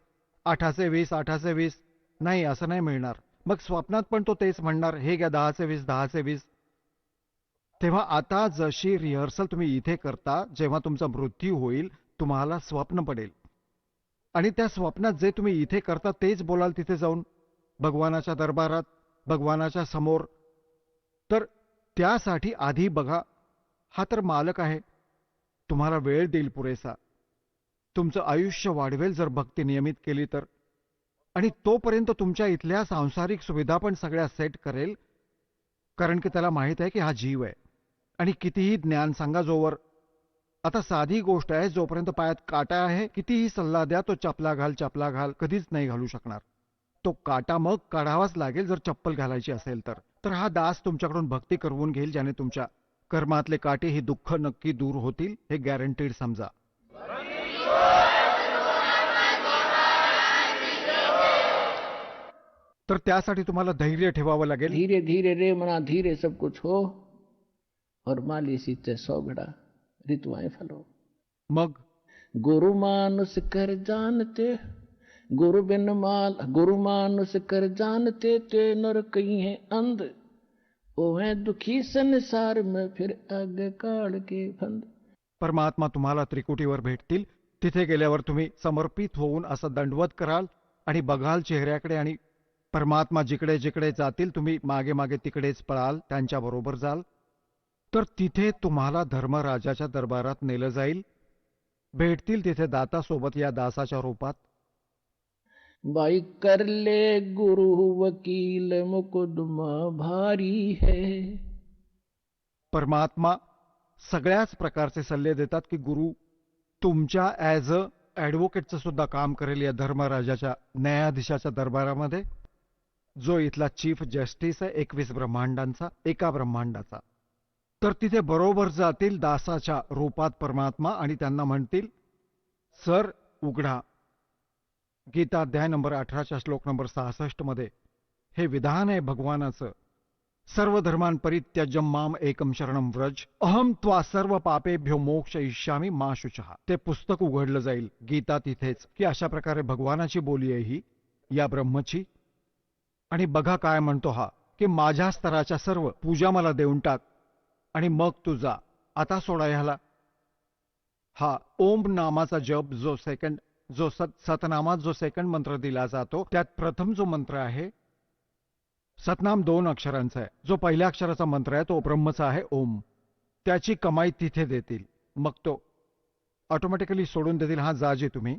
8चे 20, 8चे 20. नाही, असं नाही मिळणार. मग स्वप्नात पण तो तेच म्हणणार, हे घ्या 10चे 20, 10चे 20. तेव्हा आता जशी रिहर्सल तुम्ही इथे करता, जेव्हा तुमचा मृत्यू होईल तुम्हाला स्वप्न पडेल, आणि त्या स्वप्नात जे तुम्ही इथे करता तेच बोलाल तिथे जाऊन भगवानाच्या दरबारात, भगवानाच्या समोर. तर त्यासाठी आधी बघा, हा तर मालक आहे, तुम्हाला वेळ देईल पुरेसा, तुमचं आयुष्य वाढवेल जर भक्ती नियमित केली तर, आणि तोपर्यंत तुमच्या इथल्या सांसारिक सुविधा पण सगळ्या सेट करेल, कारण की त्याला माहित आहे की हा जीव आहे. आणि कितीही ज्ञान सांगा जोवर, आता साधी गोष्ट आहे, जोपर्यंत पायात काटा आहे कितीही सल्ला द्या, तो चपला घाल कधीच नाही घालू शकणार. तो काटा मग काढावाच लागेल जर चप्पल घालायची असेल तर. तर हा दास तुमच्याकडून भक्ती करवून घेईल, ज्याने तुमच्या कर्मातले काटे ही दुःख नक्की दूर होतील, हे गॅरंटीड समजा. तर त्यासाठी तुम्हाला धैर्य ठेवावं लागेल. धीरे धीरे रे मना धीरे सब कुछ हो, और माली सीते 100 घड़ा ऋतुआएं फलो. मग गुरु मानुस कर जानते, गुरु बिन माल, गुरु मानुस कर जानते, ते नर कहीं है अंध, ओ है दुखी संसार में फिर आगे काढ़ के फंद. परमात्मा तुम्हाला त्रिकुटीवर भेटतील. तिथे गेल्यावर तुम्ही समर्पित होऊन असं दंडवत कराल आणि बघाल चेहऱ्याकडे, आणि परमात्मा जिकडे जिकडे जातील तुम्ही मागे मागे तिकडेच पळाल, त्यांच्याबरोबर जाल. तर तिथे तुम्हाला धर्मराजाच्या दरबारात नेलं जाईल. भेटतील तिथे दाता सोबत या दासाच्या रूपात. भाई कर ले गुरु वकील, मुकदमा भारी है. परमात्मा सगळ्याच प्रकारचे सल्ले देतात की गुरु तुमच्या ॲज अ ॲडव्होकेटचं सुद्धा काम करेल या धर्मराजाच्या, न्यायाधीशाच्या दरबारामध्ये, जो इथला चीफ जस्टिस आहे 21 ब्रह्मांडांचा, एका ब्रह्मांडाचा. तर तिथे बरोबर जातील दासाच्या रूपात परमात्मा आणि त्यांना म्हणतील, सर उघडा. गीता अध्याय नंबर 18 श्लोक नंबर 66 मध्ये हे विधान आहे भगवानाचं. सर्व धर्मान् परित्यज्य माम एकम शरणम व्रज, अहम त्वा सर्व पापेभ्यो मोक्षयिष्यामि मा शुचः. ते पुस्तक उघडलं जाईल गीता तिथेच, की अशा प्रकारे भगवानाची बोली आहे ही, या ब्रह्मची. आणि बघा काय म्हणतो हा, की माझ्या स्तराच्या सर्व पूजा मला देऊन टाक आणि मग तू जा. आता सोडा ह्याला. हा ओम नामाचा जप जो सतनामात जो सेकंड मंत्र दिला जातो, त्यात प्रथम जो मंत्र आहे, सतनाम 2 अक्षरांचा आहे. जो पहिल्या अक्षराचा मंत्र आहे तो ब्रह्मचा आहे, ओम. त्याची कमाई तिथे देतील. मग तो ऑटोमॅटिकली सोडून देतील, हा जा जे तुम्ही.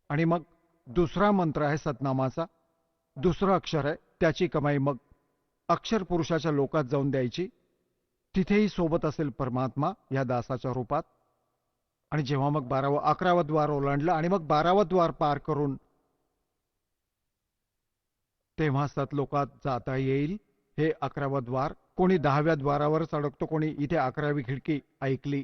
आणि मग दुसरा मंत्र आहे सतनामाचा, दुसरं अक्षर आहे, त्याची कमाई मग अक्षर पुरुषाच्या लोकात जाऊन द्यायची. तिथेही सोबत असेल परमात्मा या दासाच्या रूपात. आणि जेव्हा मग 11वं द्वार ओलांडलं आणि मग 12वं द्वार पार करून तेव्हा सतलोकात जाता येईल. हे 11वं द्वार. कोणी 10व्या द्वारावरच अडकतो, कोणी इथे 11वी खिडकी ऐकली.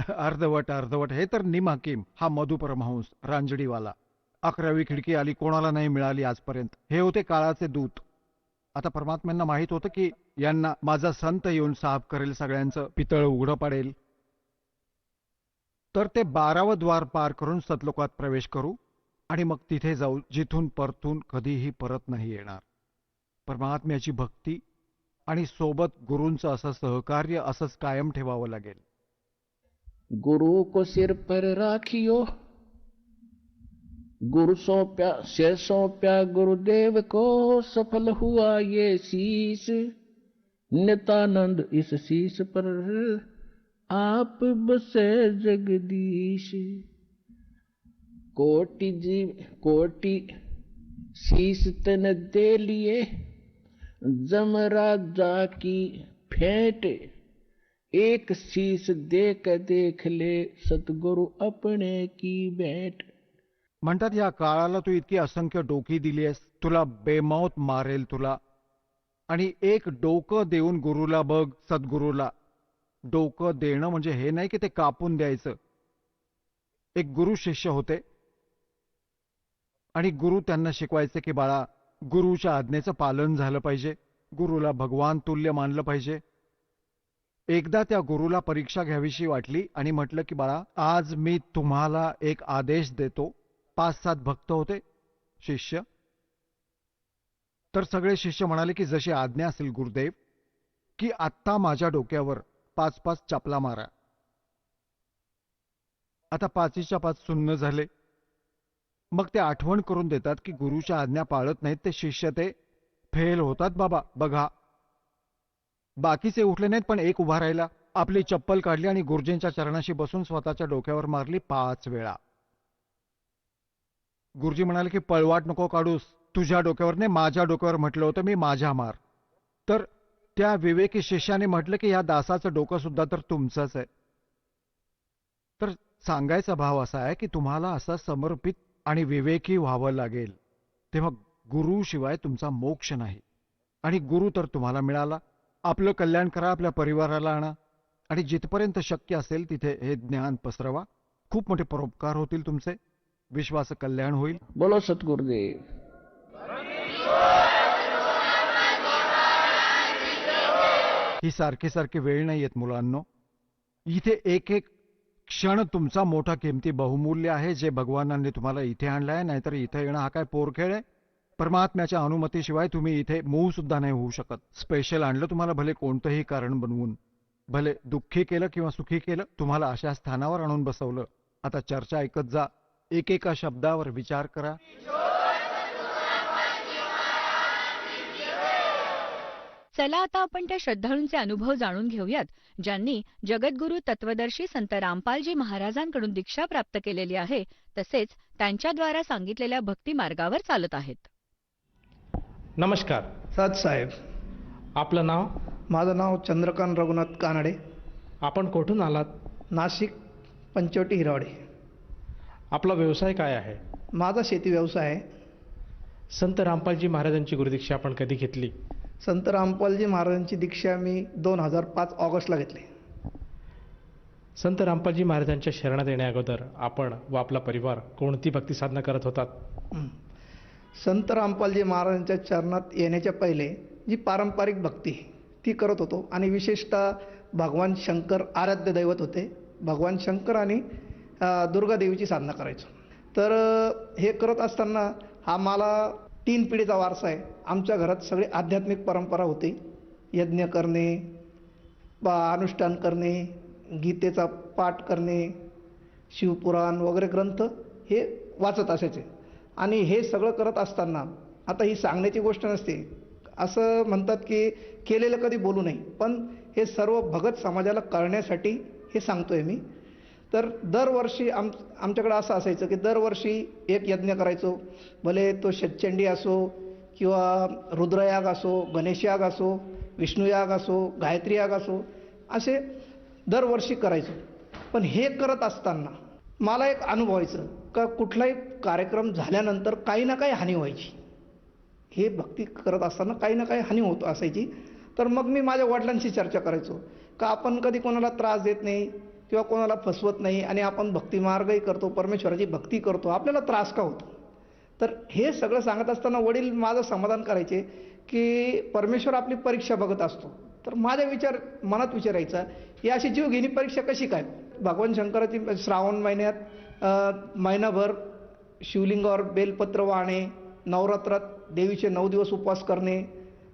अर्धवट हे तर निम हकीम, हा मधु परमहंस रांजडीवाला. 11वी खिडकी आली, कोणाला नाही मिळाली आजपर्यंत. हे होते काळाचे दूत. आता परमात्म्यांना माहित होतं की यांना माझा संत येऊन साफ करेल, सगळ्यांचं पितळ उघडं पाडेल. तर ते 12वं द्वार पार करून सतलोकात प्रवेश करू आणि मग तिथे जाऊ जिथून परतून कधीही परत नाही येणार. परमात्म्याची भक्ती आणि सोबत गुरूंचं असं सहकार्य असंच कायम ठेवावं लागेल. गुरु को सिर पर राखियो, गुरु सौंप्या सिर सौंप्या गुरुदेव को, सफल हुआ ये शीश, नित्यानंद इस शीश पर आप बसे जगदीश. कोटि शीश तन दे लिए, जमराजा की फेंट, एक शीश देख ले सतगुरु अपने की भेंट. म्हणतात या काळाला तू इतकी असंख्य डोकी दिलीस, तुला बेमौत मारेल तुला. आणि एक डोकं देऊन गुरुला बघ, सद्गुरूला. डोकं देणं म्हणजे हे नाही की ते कापून द्यायचं. एक गुरु शिष्य होते आणि गुरु त्यांना शिकवायचे की बाळा, गुरुच्या आज्ञेचं पालन झालं पाहिजे, गुरुला भगवान तुल्य मानलं पाहिजे. एकदा त्या गुरुला परीक्षा घ्यावीशी वाटली आणि म्हटलं की बाळा, आज मी तुम्हाला एक आदेश देतो. 5-7 भक्त होते शिष्य. तर सगळे शिष्य म्हणाले की जशी आज्ञा असेल गुरुदेव, की आत्ता माझ्या डोक्यावर 5-5 चपला मारा. आता 5च्या 5 सुन्न झाले. मग ते आठवण करून देतात की गुरुच्या आज्ञा पाळत नाहीत ते शिष्य, ते फेल होतात बाबा. बघा, बाकीचे उठले नाहीत पण एक उभा राहिला. आपली चप्पल काढली आणि गुरुजींच्या चरणाशी बसून स्वतःच्या डोक्यावर मारली 5 वेळा. गुरुजी म्हणाले की पळवाट नको काढूस, तुझ्या डोक्यावर नाही माझ्या डोक्यावर म्हटलं होतं मी, माझ्या मार. तर त्या विवेकी शिष्याने म्हटलं की या दासाचं डोकं सुद्धा तर तुमचंच आहे. तर सांगायचा भाव असा आहे की तुम्हाला असं समर्पित आणि विवेकी व्हावं लागेल, तेव्हा गुरुशिवाय तुमचा मोक्ष नाही. आणि गुरु तर तुम्हाला मिळाला. आपलं कल्याण करा, आपल्या परिवाराला आणा आणि जिथपर्यंत शक्य असेल तिथे हे ज्ञान पसरवा. खूप मोठे परोपकार होतील तुमचे, विश्वाचं कल्याण होईल. बोलो सतगुरुदेव. ही सारखी सारखी वेळ नाही येत मुलांनो. इथे एक एक क्षण तुमचा मोठा किमती बहुमूल्य आहे, जे भगवानांनी तुम्हाला इथे आणलाय. नाहीतर इथे येणं हा काय पोरखेळ आहे? परमात्म्याच्या अनुमतीशिवाय तुम्ही इथे मूव सुद्धा नाही होऊ शकत. स्पेशल आणलं तुम्हाला, भले कोणतंही कारण बनवून, भले दुःखी केलं किंवा सुखी केलं, तुम्हाला अशा स्थानावर आणून बसवलं. आता चर्चा ऐकत जा, एकेका शब्दावर विचार करा. चला आता आपण त्या श्रद्धाळूंचे अनुभव जाणून घेऊयात, ज्यांनी जगद्गुरू तत्वदर्शी संत रामपालजी महाराजांकडून दीक्षा प्राप्त केलेली आहे, तसेच त्यांच्याद्वारा सांगितलेल्या भक्ती मार्गावर चालत आहेत. नमस्कार. सत साहेब. आपलं नाव? माझं नाव चंद्रकांत रघुनाथ कानडे. आपण कुठून आलात? नाशिक पंचवटी हिरावडे. आपला व्यवसाय काय आहे? माझा शेती व्यवसाय आहे. संत रामपालजी महाराजांची गुरुदीक्षा आपण कधी घेतली? संत रामपालजी महाराजांची दीक्षा मी 2005 ऑगस्टला घेतली. संत रामपालजी महाराजांच्या शरणात येण्याअगोदर आपण व आपला परिवार कोणती भक्ती साधना करत होतात? संत रामपालजी महाराजांच्या चरणात येण्याच्या पहिले जी पारंपरिक भक्ती ती करत होतो. आणि विशेषतः भगवान शंकर आराध्य दैवत होते. भगवान शंकर आणि दुर्गादेवीची साधना करायचो. तर हे करत असताना हा मला 3 पिढीचा वारसा आहे. आमच्या घरात सगळी आध्यात्मिक परंपरा होती. यज्ञ करणे, अनुष्ठान करणे, गीतेचा पाठ करणे, शिवपुराण वगैरे ग्रंथ हे वाचत असायचे. आणि हे सगळं करत असताना आता ही सांगण्याची गोष्ट नसते. असं म्हणतात की केलेलं कधी बोलू नये, पण हे सर्व भगत समाजाला कळण्यासाठी हे सांगतोय मी. तर दरवर्षी आमच्याकडे असं असायचं की दरवर्षी एक यज्ञ करायचो. भले तो शतचंडी असो किंवा रुद्रयाग असो, गणेशयाग असो, विष्णुयाग असो, गायत्री याग असो, असे दरवर्षी करायचो. पण हे करत असताना मला एक अनुभवायचं का कुठलाही कार्यक्रम झाल्यानंतर काही ना काही हानी व्हायची. हे भक्ती करत असताना काही ना काही हानी होत असायची. तर मग मी माझ्या वडिलांशी चर्चा करायचो का आपण कधी कोणाला त्रास देत नाही किंवा कोणाला फसवत नाही आणि आपण भक्ती मार्गही करतो, परमेश्वराची भक्ती करतो, आपल्याला त्रास का होतो? तर हे सगळं सांगत असताना वडील माझं समाधान करायचे की परमेश्वर आपली परीक्षा बघत असतो. तर माझ्या मनात विचारायचा ही अशी जीवघेणी परीक्षा कशी काय? भगवान शंकराची श्रावण महिन्यात महिनाभर शिवलिंगावर बेलपत्र वाहणे, नवरात्रात देवीचे 9 दिवस उपवास करणे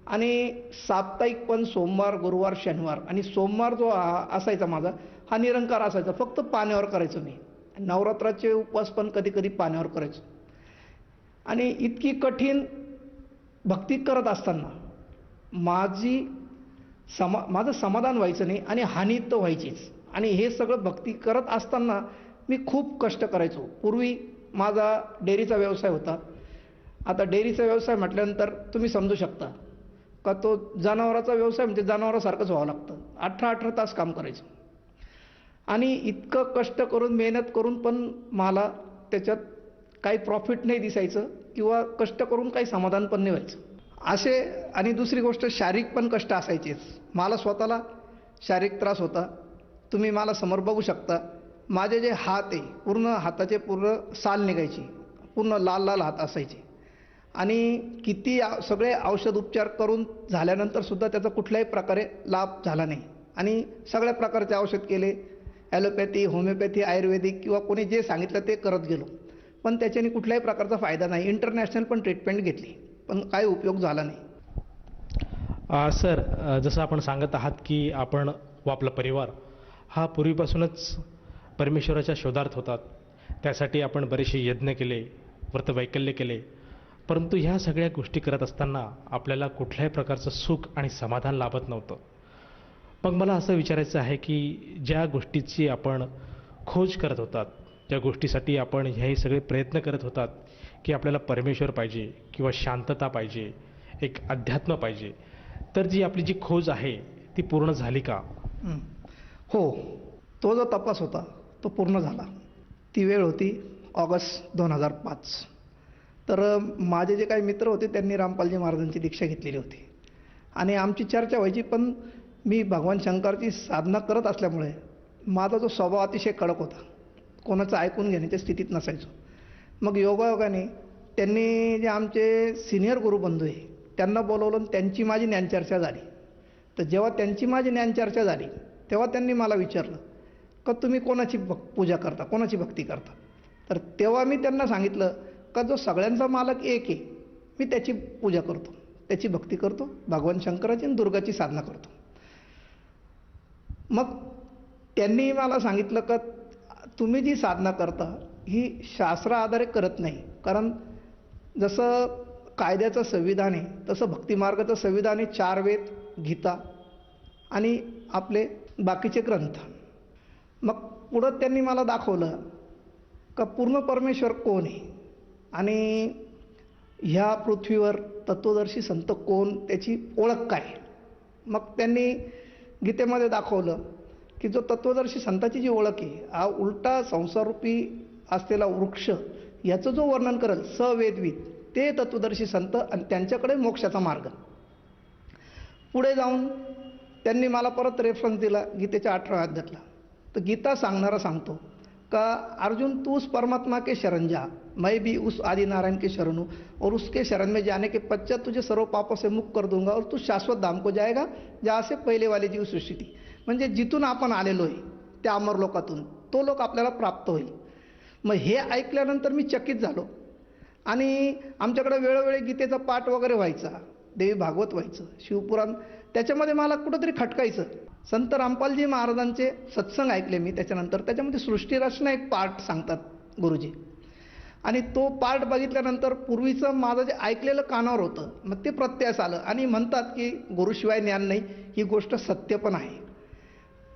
आणि साप्ताहिक पण सोमवार, गुरुवार, शनिवार. आणि सोमवार जो असायचा माझा हा निरंकार असायचा, फक्त पाण्यावर करायचो मी. नवरात्राचे उपवास पण कधी कधी पाण्यावर करायचो. आणि इतकी कठीण भक्ती करत असताना माझं समाधान व्हायचं नाही आणि हानी तर व्हायचीच. आणि हे सगळं भक्ती करत असताना मी खूप कष्ट करायचो. पूर्वी माझा डेअरीचा व्यवसाय होता. आता डेअरीचा व्यवसाय म्हटल्यानंतर तुम्ही समजू शकता का तो जनावराचा व्यवसाय म्हणजे जनावरासारखंच व्हावं लागतं. 18 तास काम करायचं. आणि इतकं कष्ट करून मेहनत करून पण मला त्याच्यात काही प्रॉफिट नाही दिसायचं किंवा कष्ट करून काही समाधान पण नाही व्हायचं असे. आणि दुसरी गोष्ट शारीरिक पण कष्ट असायचेच. मला स्वतःला शारीरिक त्रास होता. तुम्ही मला समोर बघू शकता. माझे जे हात आहे पूर्ण हाताचे पूर्ण साल निघायची, पूर्ण लाल लाल हात असायचे. आणि किती सगळे औषध उपचार करून झाल्यानंतर सुद्धा त्याचा कुठल्याही प्रकारे लाभ झाला नाही. आणि सगळ्या प्रकारचे औषध केले, ॲलोपॅथी, होमिओपॅथी, आयुर्वेदिक किंवा कोणी जे सांगितलं ते करत गेलो, पण त्याच्याने कुठल्याही प्रकारचा फायदा नाही. इंटरनॅशनल पण ट्रीटमेंट घेतली, पण काही उपयोग झाला नाही. सर, जसं आपण सांगत आहात की आपण व आपला परिवार हा पूर्वीपासूनच परमेश्वराच्या शोधार्थ होतात. त्यासाठी आपण बरेचसे यज्ञ केले, व्रतवैकल्य केले, परंतु ह्या सगळ्या गोष्टी करत असताना आपल्याला कुठल्याही प्रकारचं सुख आणि समाधान लाभत नव्हतं. मग मला असं विचारायचं आहे की ज्या गोष्टीची आपण खोज करत होतात, ज्या गोष्टीसाठी आपण हे सगळे प्रयत्न करत होतात की आपल्याला परमेश्वर पाहिजे किंवा शांतता पाहिजे, एक अध्यात्म पाहिजे, तर जी आपली जी खोज आहे ती पूर्ण झाली का? हं. हो, तो जो तपास होता तो पूर्ण झाला. ती वेळ होती ऑगस्ट 2005. तर माझे जे काही मित्र होते त्यांनी रामपालजी महाराजांची दीक्षा घेतलेली होती आणि आमची चर्चा व्हायची. पण मी भगवान शंकरची साधना करत असल्यामुळे माझा जो स्वभाव अतिशय कडक होता, कोणाचं ऐकून घेण्याच्या स्थितीत नसायचो. मग योगायोगाने त्यांनी जे आमचे सिनियर गुरुबंधू आहे त्यांना बोलवलं आणि त्यांची माझी ज्ञानचर्चा झाली. तर जेव्हा त्यांची माझी ज्ञानचर्चा झाली तेव्हा त्यांनी मला विचारलं का तुम्ही कोणाची पूजा करता, कोणाची भक्ती करता. तर तेव्हा मी त्यांना सांगितलं का जो सगळ्यांचा मालक एक आहे, मी त्याची पूजा करतो, त्याची भक्ती करतो, भगवान शंकराची आणि दुर्गाची साधना करतो. मग त्यांनी मला सांगितलं का तुम्ही जी साधना करता ही शास्त्राआधारे करत नाही, कारण जसं कायद्याचं संविधान आहे तसं भक्तिमार्गाचं संविधान आहे 4 वेद, गीता आणि आपले बाकीचे ग्रंथ. मग पुढं त्यांनी मला दाखवलं का पूर्ण परमेश्वर कोण आहे आणि ह्या पृथ्वीवर तत्वदर्शी संत कोण, त्याची ओळख काय. मग त्यांनी गीतेमध्ये दाखवलं की जो तत्वदर्शी संताची जी ओळख आहे हा उलटा संसाररूपी असलेला वृक्ष याचं जो वर्णन करेल सवेदविद ते तत्वदर्शी संत आणि त्यांच्याकडे मोक्षाचा मार्ग. पुढे जाऊन त्यांनी मला परत रेफरन्स दिला गीतेच्या 18व्या अध्यायातला. तर गीता सांगणारा सांगतो का अर्जुन तू उस परमात्मा के शरण जा, मैं भी उस आदि नारायण के शरण हूँ और उसके शरण में जाने के पश्चात तुझे सर्व पापों से मुक्त कर दूंगा और तू शाश्वत धाम को जाएगा जहाँ से पहिले वाली जीव सृष्टी थी. म्हणजे जिथून आपण आलेलो आहे त्या अमर लोकातून तो लोक आपल्याला प्राप्त होईल. मग हे ऐकल्यानंतर मी चकित झालो आणि आमच्याकडे वेळोवेळी गीतेचा पाठ वगैरे व्हायचा, देवी भागवत व्हायचं, शिवपुराण. त्याच्यामध्ये मला कुठंतरी खटकायचं. संत रामपालजी महाराजांचे सत्संग ऐकले मी त्याच्यानंतर. त्याच्यामध्ये सृष्टीरचना एक पाठ सांगतात गुरुजी आणि तो पाठ बघितल्यानंतर पूर्वीचं माझं जे ऐकलेलं कानावर होतं मग ते प्रत्ययास आलं आणि म्हणतात की गुरुशिवाय ज्ञान नाही, ही गोष्ट सत्य पण आहे.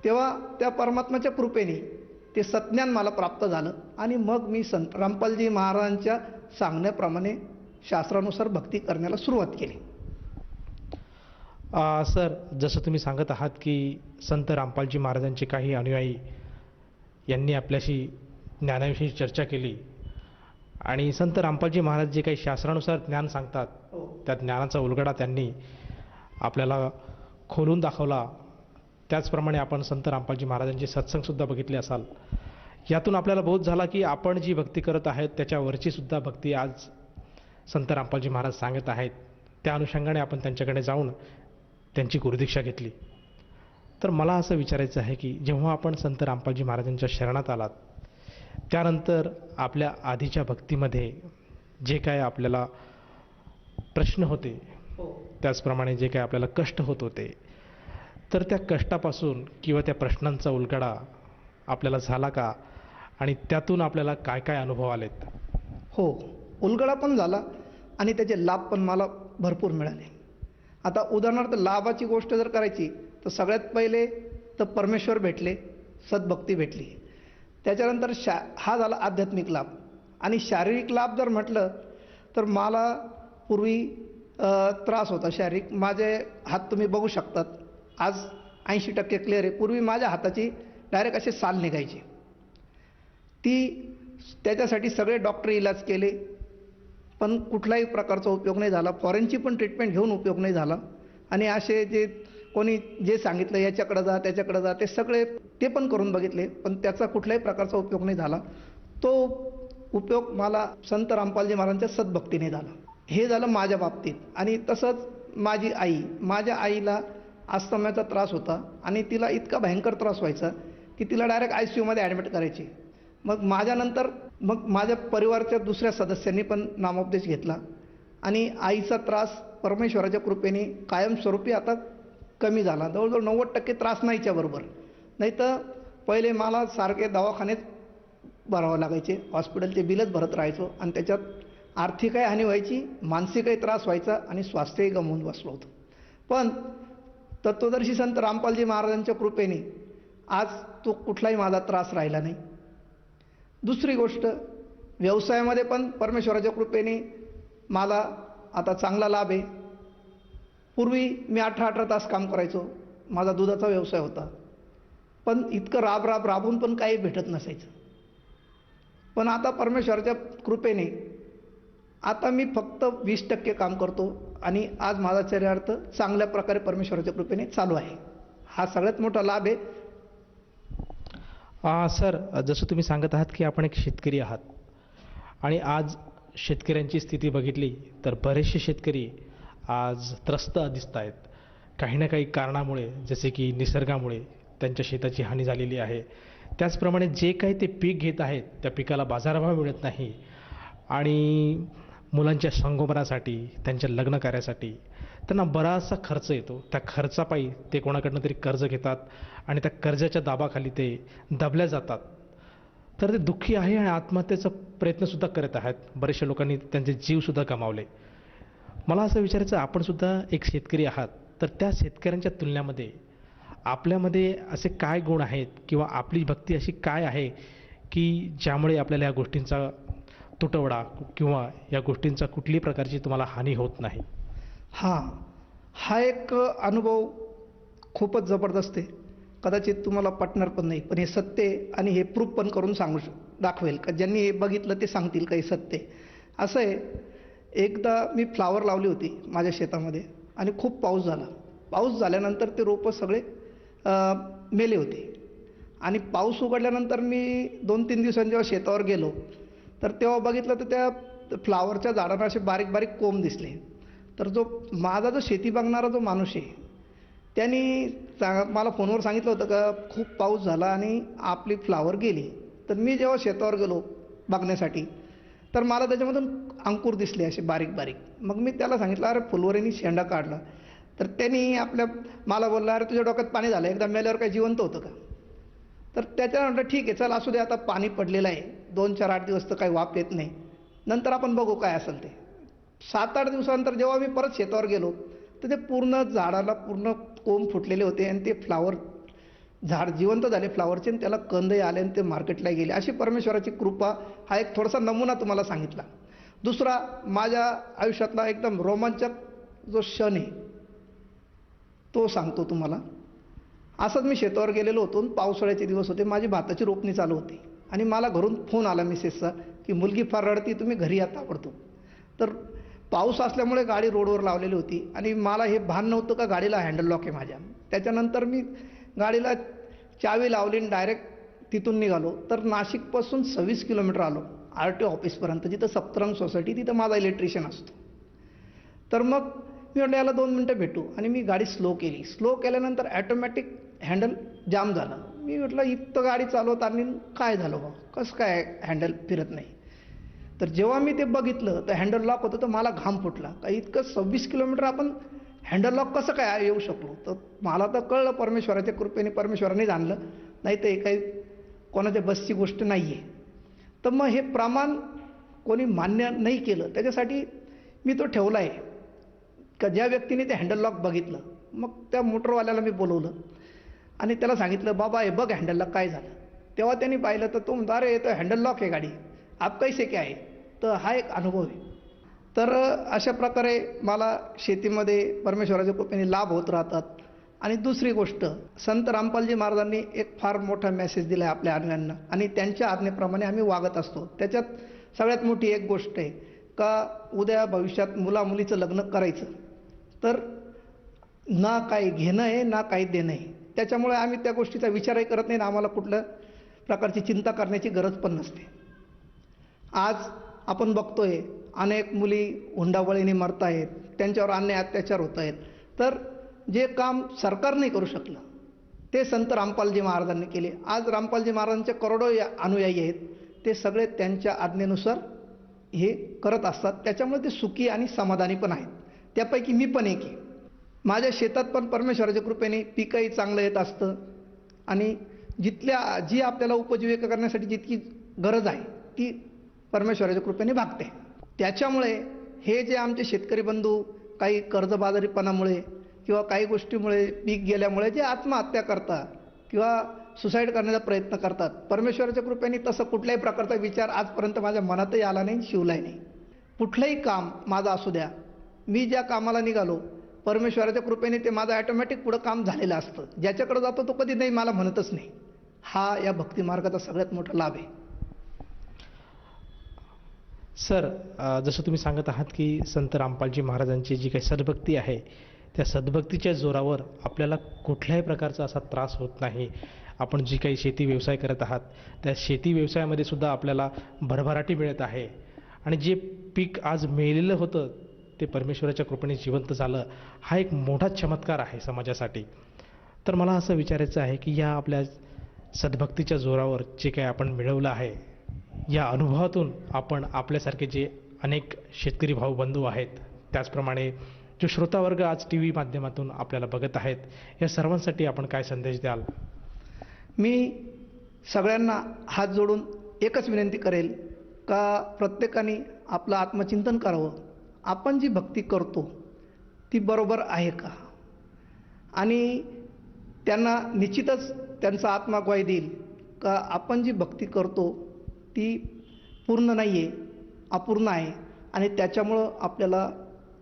तेव्हा त्या परमात्म्याच्या कृपेने ते सत्ज्ञान मला प्राप्त झालं आणि मग मी संत रामपालजी महाराजांच्या सांगण्याप्रमाणे शास्त्रानुसार भक्ती करण्याला सुरुवात केली. सर, जसं तुम्ही सांगत आहात की संत रामपालजी महाराजांचे काही अनुयायी यांनी आपल्याशी ज्ञानाविषयी चर्चा केली आणि संत रामपालजी महाराज जे काही शास्त्रानुसार ज्ञान सांगतात त्या ज्ञानाचा उलगडा त्यांनी आपल्याला खोलून दाखवला. त्याचप्रमाणे आपण संत रामपालजी महाराजांचे सत्संगसुद्धा बघितले असाल. यातून आपल्याला बोध झाला की आपण जी भक्ती करत आहेत त्याच्यावरची सुद्धा भक्ती आज संत रामपालजी महाराज सांगत आहेत. त्या अनुषंगाने आपण त्यांच्याकडे जाऊन त्यांची गुरुदीक्षा घेतली. तर मला असं विचारायचं आहे की जेव्हा आपण संत रामपालजी महाराजांच्या शरणात आलात त्यानंतर आपल्या आधीच्या भक्तीमध्ये जे काय आपल्याला प्रश्न होते, त्याचप्रमाणे जे काय आपल्याला कष्ट होत होते, तर त्या कष्टापासून किंवा त्या प्रश्नांचा उलगडा आपल्याला झाला का आणि त्यातून आपल्याला काय काय अनुभव आलेत? हो, उलगडा पण झाला आणि त्याचे लाभ पण मला भरपूर मिळाले. आता उदाहरणार्थ लाभाची गोष्ट जर करायची तर सगळ्यात पहिले तर परमेश्वर भेटले, सद्भक्ती भेटली. त्याच्यानंतर हा झाला आध्यात्मिक लाभ. आणि शारीरिक लाभ जर म्हटलं तर मला पूर्वी त्रास होता शारीरिक. माझे हात तुम्ही बघू शकतात आज 80% क्लिअर आहे. पूर्वी माझ्या हाताची डायरेक्ट असे साल निघायची. त्याच्यासाठी सगळे डॉक्टर इलाज केले पण कुठलाही प्रकारचा उपयोग नाही झाला. फॉरेनची पण ट्रीटमेंट घेऊन उपयोग नाही झाला. आणि असे जे कोणी जे सांगितलं याच्याकडे जा त्याच्याकडे जा ते पण करून बघितले पण त्याचा कुठल्याही प्रकारचा उपयोग नाही झाला. तो उपयोग मला संत रामपालजी महाराजांच्या सद्भक्तीने झाला. हे झालं माझ्या बाबतीत. आणि तसंच माझ्या आईला अस्थमाचा त्रास होता आणि तिला इतका भयंकर त्रास व्हायचा की तिला डायरेक्ट ICUमध्ये ॲडमिट करायचे. मग माझ्यानंतर माझ्या परिवाराच्या दुसऱ्या सदस्यांनी पण नामोपदेश घेतला आणि आईचा त्रास परमेश्वराच्या कृपेने कायमस्वरूपी आता कमी झाला. जवळजवळ 90% त्रास नाहीच्या बरोबर. नाही तर पहिले मला सारखे दवाखान्यात भरावं लागायचे, हॉस्पिटलचे बिलच भरत राहायचो आणि त्याच्यात आर्थिकही हानी व्हायची, मानसिकही त्रास व्हायचा आणि स्वास्थ्यही गमावून बसलो होतो. पण तत्वदर्शी संत रामपालजी महाराजांच्या कृपेने आज तो कुठलाही माझा त्रास राहिला नाही. दुसरी गोष्ट, व्यवसायामध्ये पण परमेश्वराच्या कृपेने मला आता चांगला लाभ आहे. पूर्वी मी 18-18 तास काम करायचो, माझा दुधाचा व्यवसाय होता, पण इतकं राबून पण काही भेटत नसायचं. पण आता परमेश्वराच्या कृपेने आता मी फक्त 20% काम करतो आणि आज माझा चरितार्थ चांगल्या प्रकारे परमेश्वराच्या कृपेने चालू आहे. हा सगळ्यात मोठा लाभ आहे. सर, जसं तुम्ही सांगत आहात की आपण एक शेतकरी आहात आणि आज शेतकऱ्यांची स्थिती बघितली तर बरेचसे शेतकरी आज त्रस्त दिसत आहेत. काही ना काही कारणामुळे, जसे की निसर्गामुळे त्यांच्या शेताची हानी झालेली आहे. त्याचप्रमाणे जे काही ते पीक घेत आहेत त्या पिकाला बाजारभाव मिळत नाही आणि मुलांच्या संगोपनासाठी, त्यांच्या लग्न कार्यासाठी त्यांना बराचसा खर्च येतो. त्या खर्चापायी ते कोणाकडनं तरी कर्ज घेतात आणि त्या कर्जाच्या दाबाखाली ते दबल्या जातात. तर ते दुःखी आहे आणि आत्महत्येचा प्रयत्नसुद्धा करत आहेत. बरेचशा लोकांनी त्यांचे जीवसुद्धा गमावले. मला असं विचारायचं, आपण सुद्धा एक शेतकरी आहात, तर त्या शेतकऱ्यांच्या तुलनेमध्ये आपल्यामध्ये असे काय गुण आहेत किंवा आपली भक्ती अशी काय आहे की ज्यामुळे आपल्याला या गोष्टींचा तुटवडा किंवा या गोष्टींचा कुठल्याही प्रकारची तुम्हाला हानी होत नाही? हा एक अनुभव खूपच जबरदस्त आहे. कदाचित तुम्हाला पटणार पण नाही, पण हे सत्य आहे आणि हे प्रूफ पण करून दाखवेल का ज्यांनी हे बघितलं ते सांगतील का हे सत्य आहे. असं आहे, एकदा मी फ्लावर लावली होती माझ्या शेतामध्ये आणि खूप पाऊस झाला. पाऊस झाल्यानंतर ते रोपं सगळे मेले होते आणि पाऊस उघडल्यानंतर मी 2-3 दिवसांनी जेव्हा शेतावर गेलो तर तेव्हा बघितलं तर त्या फ्लावरच्या झाडांना असे बारीक बारीक कोंब दिसले. तर माझा जो शेती बघणारा जो माणूस आहे त्यांनी मला फोनवर सांगितलं होतं का खूप पाऊस झाला आणि आपली फ्लावर गेली. तर मी जेव्हा शेतावर गेलो बघण्यासाठी तर मला त्याच्यामधून अंकुर दिसले असे बारीक बारीक. मग मी त्याला सांगितलं, अरे फुलवरीने शेंडा काढला. तर त्यांनी मला बोलला, अरे तुझ्या डोक्यात पाणी झालं, एकदा मेल्यावर काही जिवंत होतं का? तर त्याच्यानंतर ठीक आहे, चल असू दे, आता पाणी पडलेलं आहे, 2-4-8 दिवस तर काही वाफ येत नाही, नंतर आपण बघू काय असेल ते. 7-8 दिवसानंतर जेव्हा मी परत शेतावर गेलो तर ते पूर्ण झाडाला पूर्ण कोंब फुटलेले होते आणि ते फ्लावर झाड जिवंत झाले फ्लावरचे आणि त्याला कंदही आले आणि ते मार्केटला गेले. अशी परमेश्वराची कृपा. हा एक थोडासा नमुना तुम्हाला सांगितला. दुसरा, माझ्या आयुष्यातला एकदम रोमांचक जो क्षण आहे तो सांगतो तुम्हाला. असंच मी शेतावर गेलेलो होतो, पावसाळ्याचे दिवस होते, माझी भाताची रोपणी चालू होती आणि मला घरून फोन आला मिसेसचा की मुलगी फार रडती, तुम्ही घरी या ताबडतोब. तर पाऊस असल्यामुळे गाडी रोडवर लावलेली होती आणि मला हे भान नव्हतं का गाडीला हँडल लॉक आहे माझ्या. त्याच्यानंतर मी गाडीला चावी लावली आणि डायरेक्ट तिथून निघालो. तर नाशिकपासून 26 किलोमीटर आलो RTO ऑफिसपर्यंत, जिथं सप्तरंग सोसायटी, तिथं माझा इलेक्ट्रिशियन असतो. तर मग मी म्हटलं याला 2 मिनटं भेटू आणि मी गाडी स्लो केली. स्लो केल्यानंतर ॲटोमॅटिक हँडल जाम झालं. मी म्हटलं इतकं गाडी चालवताना काय झालं बा, कसं काय हँडल फिरत नाही. तर जेव्हा मी ते बघितलं तर हँडल लॉक होतं, तर मला घाम फुटला का इतकं 26 किलोमीटर आपण हँडल लॉक कसं काय येऊ शकलो. तर मला तर कळलं परमेश्वराच्या कृपेने, परमेश्वरानेच आणलं, नाही तर हे काही कोणाच्या बसची गोष्ट नाही आहे. तर मग हे प्रमाण कोणी मान्य नाही केलं, त्याच्यासाठी मी तो ठेवला आहे का ज्या व्यक्तीने ते हँडल लॉक बघितलं, मग त्या मोटरवाल्याला मी बोलवलं आणि त्याला सांगितलं, बाबा हे बघ हँडलला काय झालं. तेव्हा त्यांनी पाहिलं तर तो म्हणतो, अरे तो हँडल लॉक आहे गाडी, आप कैसे क्या आहे. तर हा एक अनुभव आहे. तर अशा प्रकारे मला शेतीमध्ये परमेश्वराच्या कृपेने लाभ होत राहतात. आणि दुसरी गोष्ट, संत रामपालजी महाराजांनी एक फार मोठा मेसेज दिला आहे आपल्या आज्ञांना आणि त्यांच्या आज्ञेप्रमाणे आम्ही वागत असतो. त्याच्यात सगळ्यात मोठी एक गोष्ट आहे का उद्या भविष्यात मुलामुलीचं लग्न करायचं तर ना काही घेणं आहे ना काही देणं आहे. त्याच्यामुळे आम्ही त्या गोष्टीचा विचारही करत नाही आणि आम्हाला कुठल्या प्रकारची चिंता करण्याची गरज पण नसते. आज आपण बघतोय अनेक मुली हुंडाबळीने मरत आहेत, त्यांच्यावर अन्याय अत्याचार होत आहेत. तर जे काम सरकार नाही करू शकलं ते संत रामपालजी महाराजांनी केले. आज रामपालजी महाराजांचे करोडो अनुयायी आहेत, ते सगळे त्यांच्या आज्ञेनुसार हे करत असतात. त्याच्यामुळे ते सुखी आणि समाधानी पण आहेत. त्यापैकी मी पण एक आहे. माझ्या शेतात पण परमेश्वराच्या कृपेने पीकही चांगलं येत असतं आणि जी आपल्याला उपजीविका करण्यासाठी जितकी गरज आहे ती परमेश्वराच्या कृपेने भागते. त्याच्यामुळे हे जे आमचे शेतकरी बंधू काही कर्जबाजारीपणामुळे किंवा काही गोष्टीमुळे पीक गेल्यामुळे जे आत्महत्या करतात किंवा सुसाईड करण्याचा प्रयत्न करतात, परमेश्वराच्या कृपेने तसं कुठल्याही प्रकारचा विचार आजपर्यंत माझ्या मनातही आला नाही, शिवलाही नाही. कुठलंही काम माझं असू द्या, मी ज्या कामाला निघालो परमेश्वराच्या कृपेने ते माझं ॲटोमॅटिक पुढं काम झालेलं असतं. ज्याच्याकडे जातो तो कधी नाही मला म्हणतच नाही. हा या भक्ती मार्गाचा सगळ्यात मोठा लाभ आहे. सर, जसं तुम्ही सांगत आहात की संत रामपालजी महाराजांची जी काही सद्भक्ती आहे, त्या सद्भक्तीच्या जोरावर आपल्याला कुठल्याही प्रकारचा असा त्रास होत नाही. आपण जी काही शेती व्यवसाय करत आहात, त्या शेती व्यवसायामध्ये सुद्धा आपल्याला भरभराटी मिळत आहे आणि जे पीक आज मेलेलं होतं ते परमेश्वराच्या कृपेने जिवंत झालं. हा एक मोठा चमत्कार आहे समाजासाठी. तर मला असं विचारायचं आहे की या आपल्या सद्भक्तीच्या जोरावर जे काही आपण मिळवलं आहे, या अनुभवातून आपण आपल्यासारखे जे अनेक शेतकरी भाऊ बंधू आहेत, त्याचप्रमाणे जो श्रोतावर्ग आज टी व्ही माध्यमातून आपल्याला बघत आहेत, या सर्वांसाठी आपण काय संदेश द्याल? मी सगळ्यांना हात जोडून एकच विनंती करेल का प्रत्येकाने आपलं आत्मचिंतन करावं. आपण जी भक्ती करतो ती बरोबर आहे का? आणि त्यांना निश्चितच त्यांचा आत्मा ग्वाही देईल का आपण जी भक्ती करतो ती पूर्ण नाही आहे, अपूर्ण आहे आणि त्याच्यामुळं आपल्याला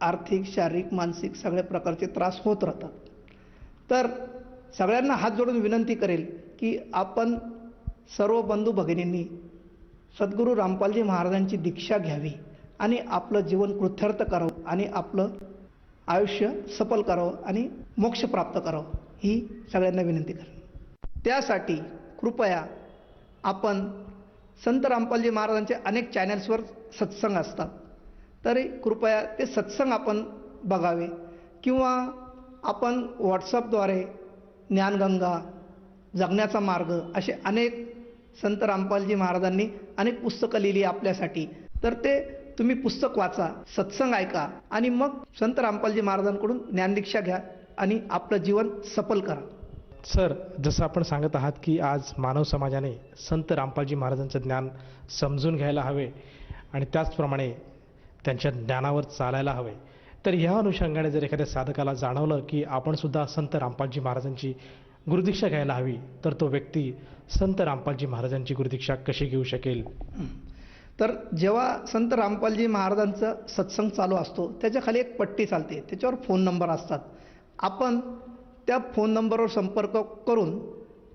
आर्थिक, शारीरिक, मानसिक सगळ्या प्रकारचे त्रास होत राहतात. तर सगळ्यांना हात जोडून विनंती करेल की आपण सर्व बंधू भगिनींनी सद्गुरू रामपालजी महाराजांची दीक्षा घ्यावी आणि आपलं जीवन कृत्यर्थ करावं आणि आपलं आयुष्य सफल करावं आणि मोक्ष प्राप्त करावं, ही सगळ्यांना विनंती करेन. त्यासाठी कृपया आपण संत रामपालजी महाराजांचे अनेक चॅनल्सवर सत्संग असतात, तरी कृपया ते सत्संग आपण बघावे किंवा आपण व्हॉट्सअपद्वारे ज्ञानगंगा, जगण्याचा मार्ग असे अनेक संत रामपालजी महाराजांनी अनेक पुस्तकं लिहिली आपल्यासाठी. तर ते तुम्ही पुस्तक वाचा, सत्संग ऐका आणि मग संत रामपालजी महाराजांकडून ज्ञानदीक्षा घ्या आणि आपलं जीवन सफल करा. सर, जसं आपण सांगत आहात की आज मानव समाजाने संत रामपालजी महाराजांचं ज्ञान समजून घ्यायला हवे आणि त्याचप्रमाणे त्यांच्या ज्ञानावर चालायला हवे. तर ह्या अनुषंगाने जर एखाद्या साधकाला जाणवलं की आपण सुद्धा संत रामपालजी महाराजांची गुरुदीक्षा घ्यायला हवी, तर तो व्यक्ती संत रामपालजी महाराजांची गुरुदीक्षा कशी घेऊ शकेल? तर जेव्हा संत रामपालजी महाराजांचा सत्संग चालू असतो त्याच्या खाली एक पट्टी चालते, त्याच्यावर फोन नंबर असतात. आपण त्या फोन नंबरवर संपर्क करून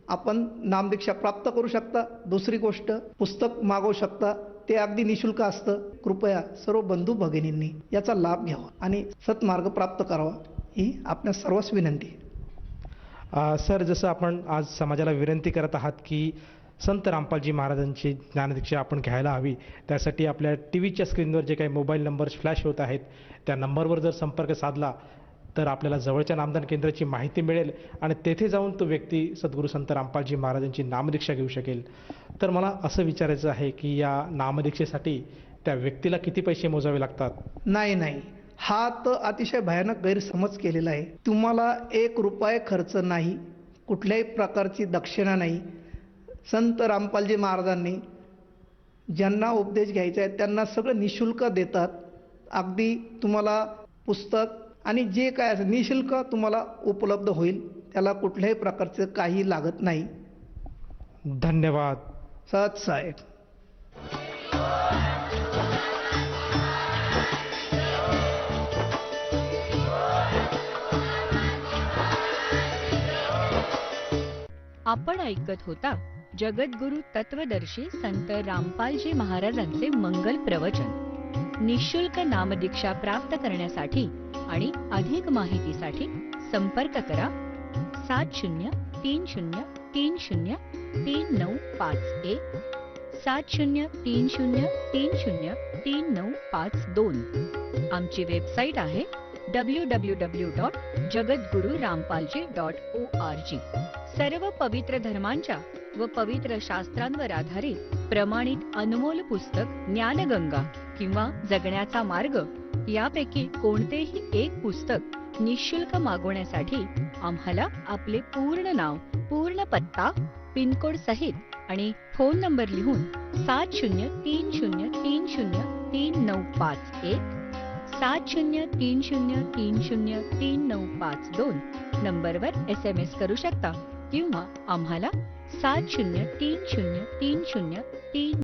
आपण नामदीक्षा प्राप्त करू शकता. दुसरी गोष्ट, पुस्तक मागवू शकता, ते अगदी निशुल्क असतं. कृपया सर्व बंधू भगिनींनी याचा लाभ घ्यावा आणि सत्मार्ग प्राप्त करावा, ही आपल्या सर्वच विनंती. सर, जसं आपण आज समाजाला विनंती करत आहात की संत रामपालजी महाराजांची ज्ञानदीक्षा आपण घ्यायला हवी, त्यासाठी आपल्या टी व्हीच्या स्क्रीनवर जे काही मोबाईल नंबर्स फ्लॅश होत आहेत त्या नंबरवर जर संपर्क साधला तर आपल्याला जवळच्या नामदान केंद्राची माहिती मिळेल आणि तेथे जाऊन तो व्यक्ती सद्गुरू संत रामपालजी महाराजांची नामदीक्षा घेऊ शकेल. तर मला असं विचारायचं आहे की या नामदीक्षेसाठी त्या व्यक्तीला किती पैसे मोजावे लागतात? नाही, हा तर अतिशय भयानक गैरसमज केलेला आहे. तुम्हाला 1 रुपया खर्च नाही, कुठल्याही प्रकारची दक्षिणा नाही. संत रामपालजी महाराजांनी ज्यांना उपदेश घ्यायचा आहे त्यांना सगळं निशुल्क देतात. अगदी तुम्हाला पुस्तक आणि जे काय असेल निशुल्क तुम्हाला उपलब्ध होईल, त्याला कुठल्याही प्रकारचं काही लागत नाही. धन्यवाद. सत साहेब. आपण ऐकत होता जगद्गुरु तत्वदर्शी संत रामपालजी महाराजांचे मंगल प्रवचन. निशुल्क नामदीक्षा प्राप्त करण्यासाठी आणि अधिक माहितीसाठी संपर्क करा 7030303951 7030303952. आमची वेबसाईट आहे www.jagadgururampalji.org. सर्व पवित्र धर्मांच्या व पवित्र शास्त्रांवर आधारित प्रमाणित अनमोल पुस्तक ज्ञानगंगा किंवा जगण्याचा मार्ग यापैकी कोणतेही एक पुस्तक निशुल्क मागवण्यासाठी आम्हाला आपले पूर्ण नाव, पूर्ण पत्ता, पिनकोड सहित आणि फोन नंबर लिहून 7030303951 7030303952 नंबरवर SMS करू शकता किंवा आम्हाला 70303030